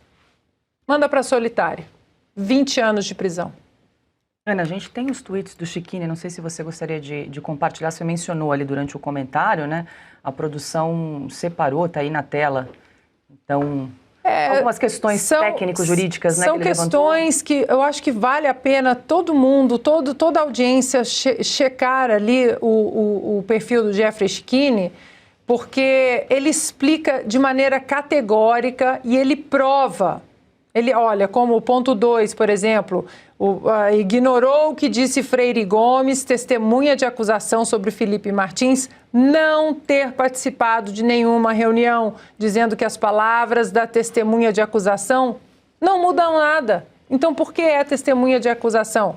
manda para solitária. 20 anos de prisão. Ana, a gente tem os tweets do Chiquini, não sei se você gostaria de compartilhar, você mencionou ali durante o comentário, né? A produção separou, tá aí na tela. Então, algumas questões técnico-jurídicas, né? São questões que eu acho que vale a pena todo mundo, toda a audiência checar ali o perfil do Jeffrey Chiquini, porque ele explica de maneira categórica e ele prova. Ele, olha, como o ponto 2, por exemplo, ignorou o que disse Freire Gomes, testemunha de acusação sobre Felipe Martins, não ter participado de nenhuma reunião, dizendo que as palavras da testemunha de acusação não mudam nada. Então, por que é testemunha de acusação?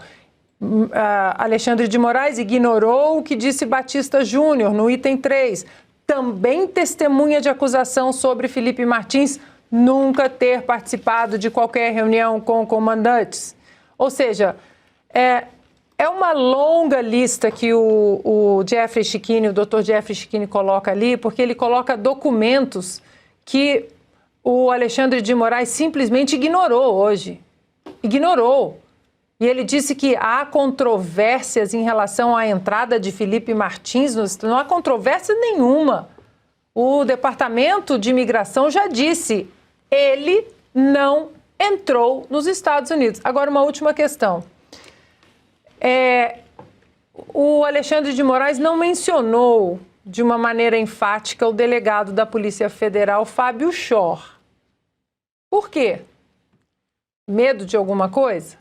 Alexandre de Moraes ignorou o que disse Batista Júnior, no item 3. Também testemunha de acusação sobre Felipe Martins, nunca ter participado de qualquer reunião com comandantes. Ou seja, é uma longa lista que o Jeffrey Chiquini, o Dr. Jeffrey Chiquini coloca ali, porque ele coloca documentos que o Alexandre de Moraes simplesmente ignorou hoje. Ignorou. E ele disse que há controvérsias em relação à entrada de Felipe Martins. Não há controvérsia nenhuma. O Departamento de Imigração já disse, ele não entrou nos Estados Unidos. Agora, uma última questão. O Alexandre de Moraes não mencionou de uma maneira enfática o delegado da Polícia Federal, Fábio Schor. Por quê? Medo de alguma coisa?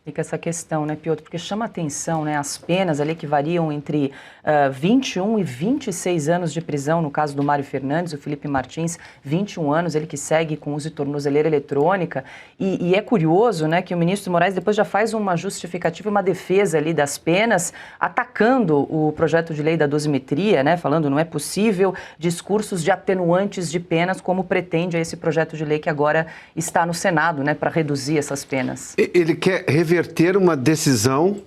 Fica essa questão, né, Piotr? Porque chama atenção, né, as penas ali que variam entre 21 e 26 anos de prisão, no caso do Mário Fernandes, o Felipe Martins, 21 anos, ele que segue com uso de tornozeleira eletrônica. E é curioso, né, que o ministro Moraes depois já faz uma justificativa, uma defesa ali das penas, atacando o projeto de lei da dosimetria, né, falando não é possível discursos de atenuantes de penas, como pretende esse projeto de lei que agora está no Senado, né, para reduzir essas penas. Ele quer reverter uma decisão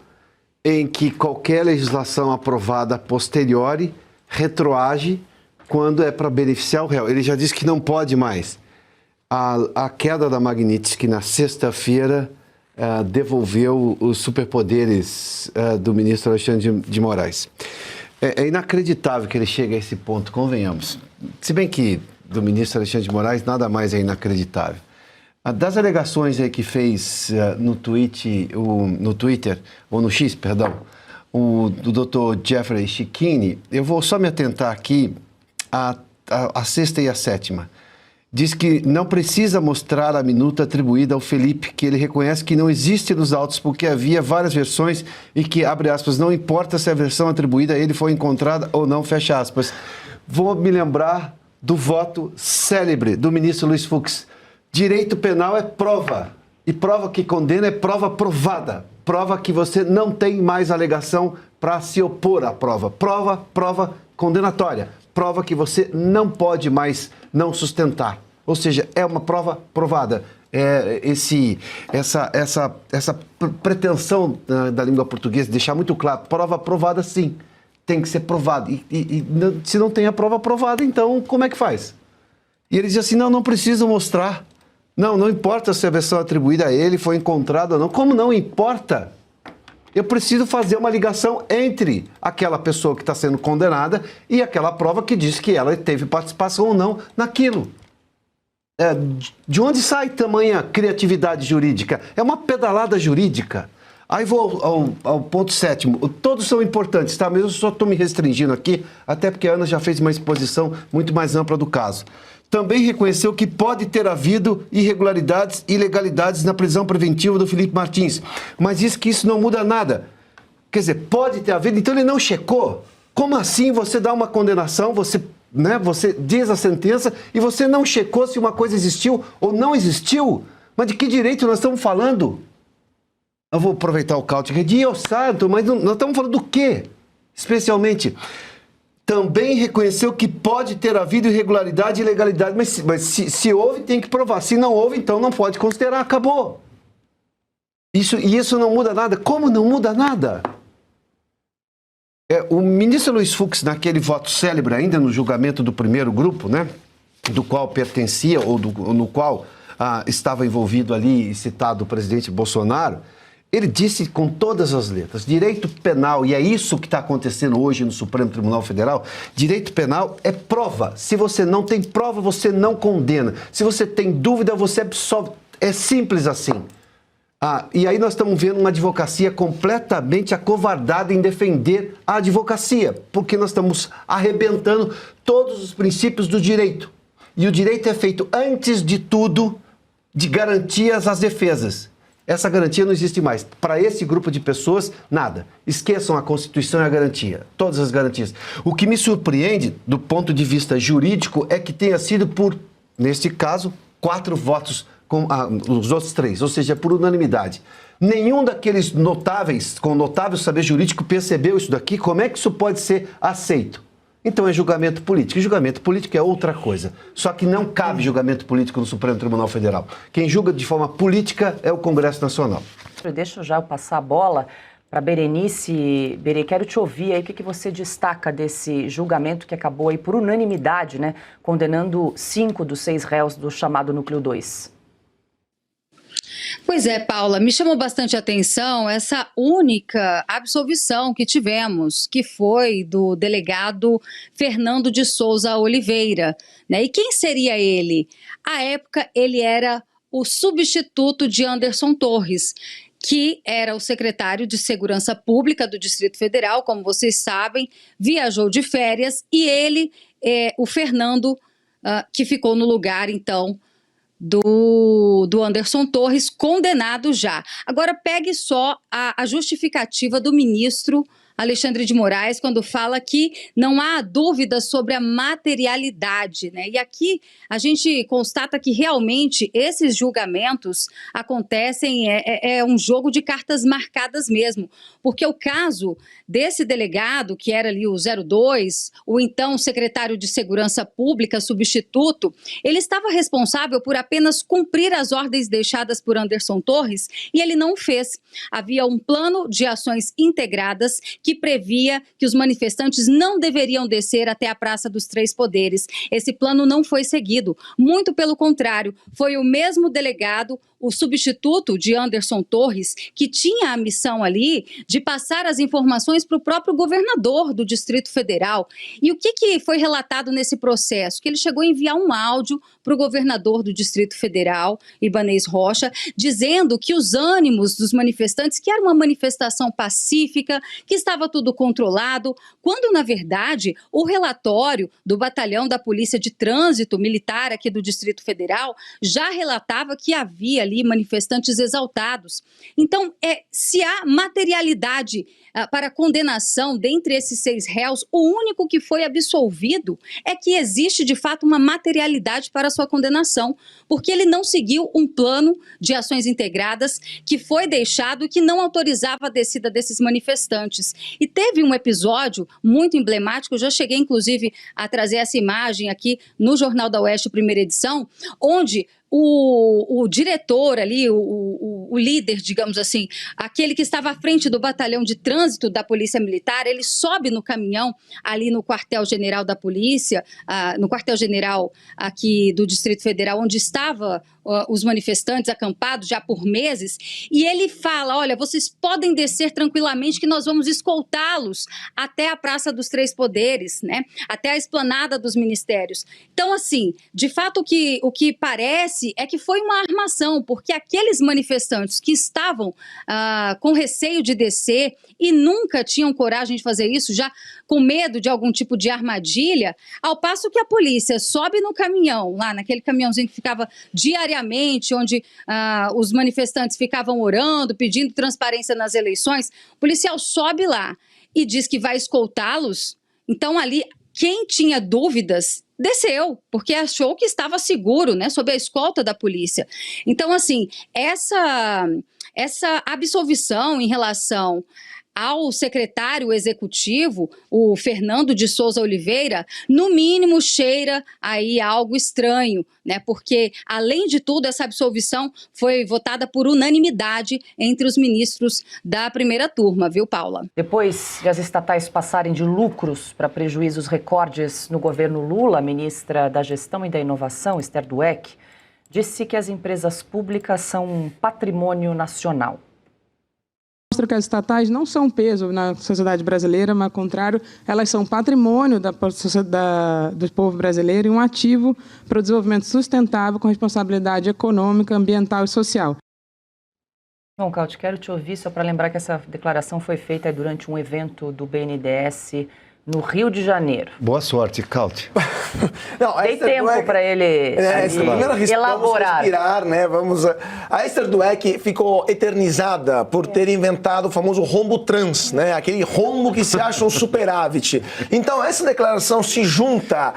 em que qualquer legislação aprovada a posteriori retroage quando é para beneficiar o réu. Ele já disse que não pode mais. A queda da Magnitsky na sexta-feira devolveu os superpoderes do ministro Alexandre de Moraes. É inacreditável que ele chegue a esse ponto, convenhamos. Se bem que do ministro Alexandre de Moraes nada mais é inacreditável. Das alegações aí que fez no Twitter, ou no X, perdão, do Dr. Jeffrey Chiquini, eu vou só me atentar aqui à sexta e à sétima. Diz que não precisa mostrar a minuta atribuída ao Felipe, que ele reconhece que não existe nos autos porque havia várias versões e que, abre aspas, não importa se a versão atribuída a ele foi encontrada ou não, fecha aspas. Vou me lembrar do voto célebre do ministro Luiz Fux. Direito penal é prova, e prova que condena é prova provada, prova que você não tem mais alegação para se opor à prova, prova condenatória, prova que você não pode mais não sustentar, ou seja, é uma prova provada. Essa pretensão da língua portuguesa, deixar muito claro, prova provada sim, tem que ser provada, e se não tem a prova provada, então como é que faz? E ele diz assim, não precisa mostrar. Não importa se a versão atribuída a ele foi encontrada ou não. Como não importa? Eu preciso fazer uma ligação entre aquela pessoa que está sendo condenada e aquela prova que diz que ela teve participação ou não naquilo. De onde sai tamanha criatividade jurídica? É uma pedalada jurídica. Aí vou ao ponto 7º. Todos são importantes, tá? Mas eu só estou me restringindo aqui, até porque a Ana já fez uma exposição muito mais ampla do caso. também reconheceu que pode ter havido irregularidades e ilegalidades na prisão preventiva do Felipe Martins, mas diz que isso não muda nada. Quer dizer, pode ter havido, então ele não checou. Como assim você dá uma condenação, você diz a sentença e você não checou se uma coisa existiu ou não existiu? Mas de que direito nós estamos falando? Eu vou aproveitar o caute. Deus santo, mas nós estamos falando do quê? Especialmente, também reconheceu que pode ter havido irregularidade e ilegalidade, mas se houve, tem que provar. Se não houve, então não pode considerar, acabou. Isso não muda nada. Como não muda nada? O ministro Luiz Fux, naquele voto célebre ainda no julgamento do primeiro grupo, né, do qual pertencia, ou no qual estava envolvido ali e citado o presidente Bolsonaro, ele disse com todas as letras, direito penal, e é isso que está acontecendo hoje no Supremo Tribunal Federal, direito penal é prova. Se você não tem prova, você não condena. Se você tem dúvida, você absolve. É simples assim. E aí nós estamos vendo uma advocacia completamente acovardada em defender a advocacia, porque nós estamos arrebentando todos os princípios do direito. E o direito é feito, antes de tudo, de garantias às defesas. Essa garantia não existe mais. Para esse grupo de pessoas, nada. Esqueçam a Constituição e a garantia. Todas as garantias. O que me surpreende, do ponto de vista jurídico, é que tenha sido por, neste caso, 4 votos com os outros 3, ou seja, por unanimidade. Nenhum daqueles notáveis, com notável saber jurídico, percebeu isso daqui. Como é que isso pode ser aceito? Então é julgamento político. E julgamento político é outra coisa. Só que não cabe julgamento político no Supremo Tribunal Federal. Quem julga de forma política é o Congresso Nacional. Deixa eu já passar a bola para Berenice. Bere, quero te ouvir aí o que você destaca desse julgamento que acabou aí por unanimidade, né, condenando 5 dos 6 réus do chamado Núcleo 2. Pois é, Paula, me chamou bastante a atenção essa única absolvição que tivemos, que foi do delegado Fernando de Souza Oliveira, né? E quem seria ele? À época, ele era o substituto de Anderson Torres, que era o secretário de Segurança Pública do Distrito Federal, como vocês sabem, viajou de férias e ele, o Fernando, que ficou no lugar, então, do Anderson Torres, condenado já. Agora pegue só a justificativa do ministro Alexandre de Moraes, quando fala que não há dúvida sobre a materialidade, né? E aqui a gente constata que realmente esses julgamentos acontecem, é um jogo de cartas marcadas mesmo, porque o caso desse delegado, que era ali o 02, o então secretário de Segurança Pública, substituto, ele estava responsável por apenas cumprir as ordens deixadas por Anderson Torres e ele não o fez. Havia um plano de ações integradas que previa que os manifestantes não deveriam descer até a Praça dos Três Poderes. Esse plano não foi seguido, muito pelo contrário, foi o mesmo delegado, o substituto de Anderson Torres, que tinha a missão ali de passar as informações para o próprio governador do Distrito Federal. E o que foi relatado nesse processo? Que ele chegou a enviar um áudio para o governador do Distrito Federal, Ibanez Rocha, dizendo que os ânimos dos manifestantes, que era uma manifestação pacífica, que estava tudo controlado, quando, na verdade, o relatório do Batalhão da Polícia de Trânsito Militar aqui do Distrito Federal já relatava que havia ali manifestantes exaltados. Então, se há materialidade para condenação dentre esses 6 réus, o único que foi absolvido é que existe, de fato, uma materialidade para sua condenação, porque ele não seguiu um plano de ações integradas que foi deixado e que não autorizava a descida desses manifestantes. E teve um episódio muito emblemático, eu já cheguei, inclusive, a trazer essa imagem aqui no Jornal da Oeste, primeira edição, onde o diretor ali, o líder, digamos assim, aquele que estava à frente do batalhão de trânsito da Polícia Militar, ele sobe no caminhão ali no quartel-general da polícia, no quartel-general aqui do Distrito Federal, onde estava os manifestantes acampados já por meses, e ele fala, olha, vocês podem descer tranquilamente que nós vamos escoltá-los até a Praça dos Três Poderes, né? Até a esplanada dos ministérios. Então, assim, de fato, o que parece é que foi uma armação, porque aqueles manifestantes manifestantes que estavam com receio de descer e nunca tinham coragem de fazer isso, já com medo de algum tipo de armadilha, ao passo que a polícia sobe no caminhão, lá naquele caminhãozinho que ficava diariamente, onde os manifestantes ficavam orando, pedindo transparência nas eleições, o policial sobe lá e diz que vai escoltá-los. Então ali, quem tinha dúvidas desceu, porque achou que estava seguro, né, sob a escolta da polícia. Então, assim, essa absolvição em relação ao secretário executivo, o Fernando de Souza Oliveira, no mínimo cheira aí algo estranho, né? Porque, além de tudo, essa absolvição foi votada por unanimidade entre os ministros da primeira turma, viu, Paula? Depois de as estatais passarem de lucros para prejuízos recordes no governo Lula, a ministra da Gestão e da Inovação, Esther Dweck, disse que as empresas públicas são um patrimônio nacional. Mostra que as estatais não são peso na sociedade brasileira, mas, ao contrário, elas são patrimônio do povo brasileiro e um ativo para o desenvolvimento sustentável com responsabilidade econômica, ambiental e social. Bom, Cauti, quero te ouvir só para lembrar que essa declaração foi feita durante um evento do BNDES no Rio de Janeiro. Boa sorte, Cauti. Tem tempo para ele elaborar. Respirar, né? A Esther Dweck ficou eternizada por ter inventado o famoso rombo trans, né? Aquele rombo que se acha um superávit. Então, essa declaração se junta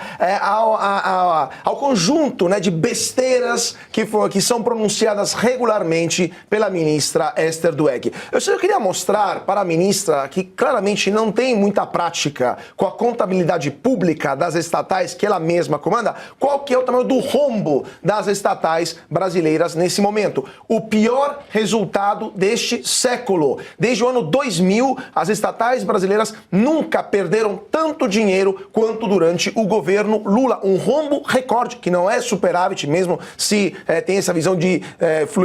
ao conjunto, né, de besteiras que são pronunciadas regularmente pela ministra Esther Dweck. Eu queria mostrar para a ministra que claramente não tem muita prática com a contabilidade pública das estatais que ela mesma comanda, qual que é o tamanho do rombo das estatais brasileiras nesse momento. O pior resultado deste século. Desde o ano 2000, as estatais brasileiras nunca perderam tanto dinheiro quanto durante o governo Lula. Um rombo recorde, que não é superávit, mesmo se tem essa visão de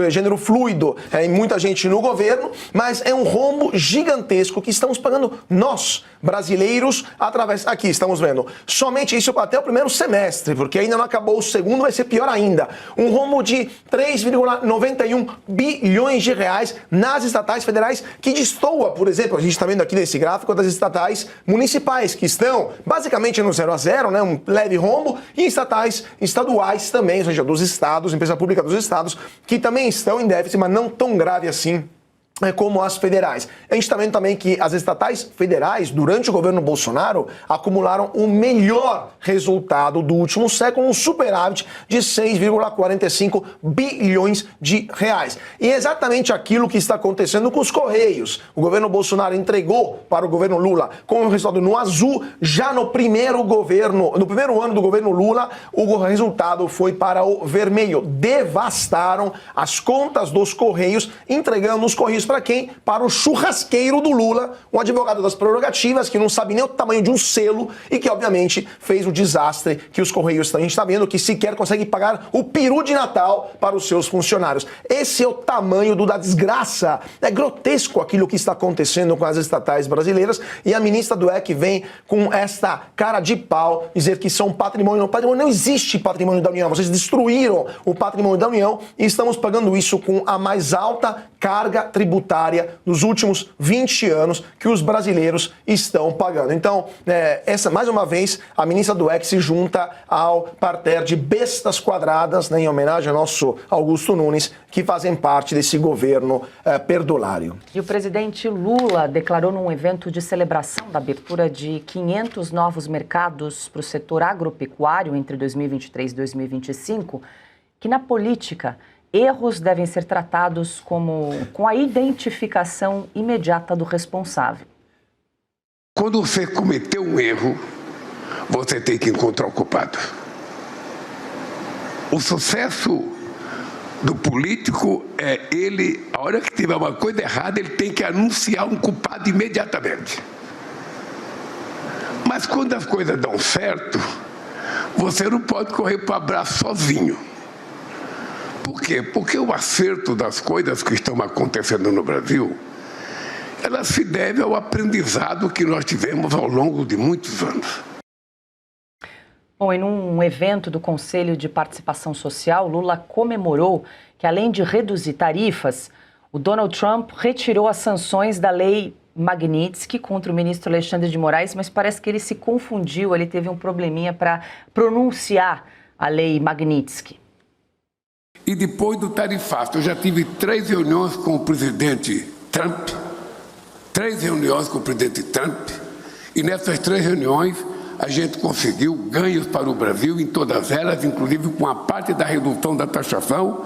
gênero fluido em muita gente no governo, mas é um rombo gigantesco que estamos pagando nós, brasileiros, através... Aqui, estamos vendo. Somente isso até o primeiro semestre, porque ainda não acabou o segundo, vai ser pior ainda. Um rombo de 3,91 bilhões de reais nas estatais federais, que destoa, por exemplo, a gente está vendo aqui nesse gráfico, das estatais municipais, que estão basicamente no 0 a 0, né, um leve rombo, e estatais estaduais também, ou seja, dos estados, empresa pública dos estados, que também estão em déficit, mas não tão grave assim como as federais. A gente está vendo também que as estatais federais, durante o governo Bolsonaro, acumularam o melhor resultado do último século, um superávit de 6,45 bilhões de reais. E é exatamente aquilo que está acontecendo com os Correios. O governo Bolsonaro entregou para o governo Lula com o resultado no azul, já no primeiro ano do governo Lula, o resultado foi para o vermelho. Devastaram as contas dos Correios, entregando os Correios para quem? Para o churrasqueiro do Lula, um advogado das prerrogativas que não sabe nem o tamanho de um selo e que, obviamente, fez o desastre que os Correios a gente está vendo, que sequer consegue pagar o peru de Natal para os seus funcionários. Esse é o tamanho da desgraça. É grotesco aquilo que está acontecendo com as estatais brasileiras e a ministra Dweck vem com esta cara de pau dizer que são patrimônio. Patrimônio não existe patrimônio da União. Vocês destruíram o patrimônio da União e estamos pagando isso com a mais alta carga tributária nos últimos 20 anos que os brasileiros estão pagando. Então, mais uma vez, a ministra Dweck se junta ao parterre de bestas quadradas, né, em homenagem ao nosso Augusto Nunes, que fazem parte desse governo perdulário. E o presidente Lula declarou num evento de celebração da abertura de 500 novos mercados para o setor agropecuário entre 2023 e 2025, que na política erros devem ser tratados com a identificação imediata do responsável. Quando você cometeu um erro, você tem que encontrar o culpado. O sucesso do político é ele, a hora que tiver uma coisa errada, ele tem que anunciar um culpado imediatamente. Mas quando as coisas dão certo, você não pode correr para o abraço sozinho. Por quê? Porque o acerto das coisas que estão acontecendo no Brasil, ela se deve ao aprendizado que nós tivemos ao longo de muitos anos. Bom, em um evento do Conselho de Participação Social, Lula comemorou que, além de reduzir tarifas, O Donald Trump retirou as sanções da lei Magnitsky contra o ministro Alexandre de Moraes, mas parece que ele se confundiu, ele teve um probleminha para pronunciar a lei Magnitsky. E depois do tarifaço, eu já tive 3 reuniões com o presidente Trump, e nessas 3 reuniões a gente conseguiu ganhos para o Brasil em todas elas, inclusive com a parte da redução da taxação,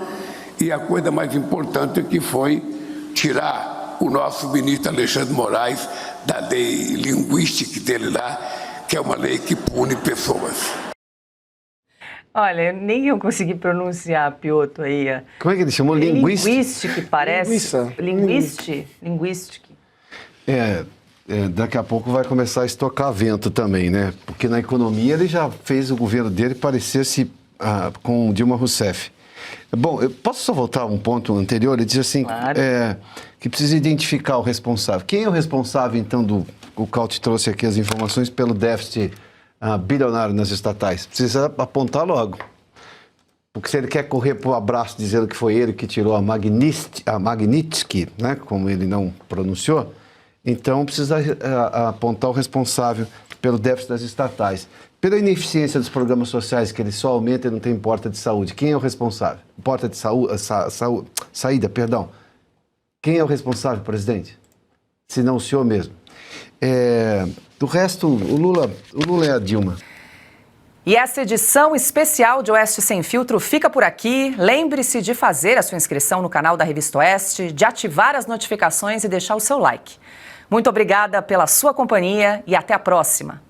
e a coisa mais importante que foi tirar o nosso ministro Alexandre de Moraes da lei linguística dele lá, que é uma lei que pune pessoas. Olha, nem eu consegui pronunciar, Piotr, aí. Como é que ele chamou? Linguística, parece. Linguística. Daqui a pouco vai começar a estocar vento também, né? Porque na economia ele já fez o governo dele parecer-se com Dilma Rousseff. Bom, eu posso só voltar a um ponto anterior? Ele diz assim, claro. Que precisa identificar o responsável. Quem é o responsável, então, o Caut trouxe aqui as informações pelo déficit bilionário nas estatais? Precisa apontar logo. Porque se ele quer correr para o abraço dizendo que foi ele que tirou a Magnitsky, né, como ele não pronunciou, então precisa apontar o responsável pelo déficit das estatais. Pela ineficiência dos programas sociais, que ele só aumenta e não tem porta de saúde, quem é o responsável? Porta de saída, perdão. Quem é o responsável, presidente? Se não o senhor mesmo. Do resto, o Lula é a Dilma. E essa edição especial de Oeste Sem Filtro fica por aqui. Lembre-se de fazer a sua inscrição no canal da Revista Oeste, de ativar as notificações e deixar o seu like. Muito obrigada pela sua companhia e até a próxima.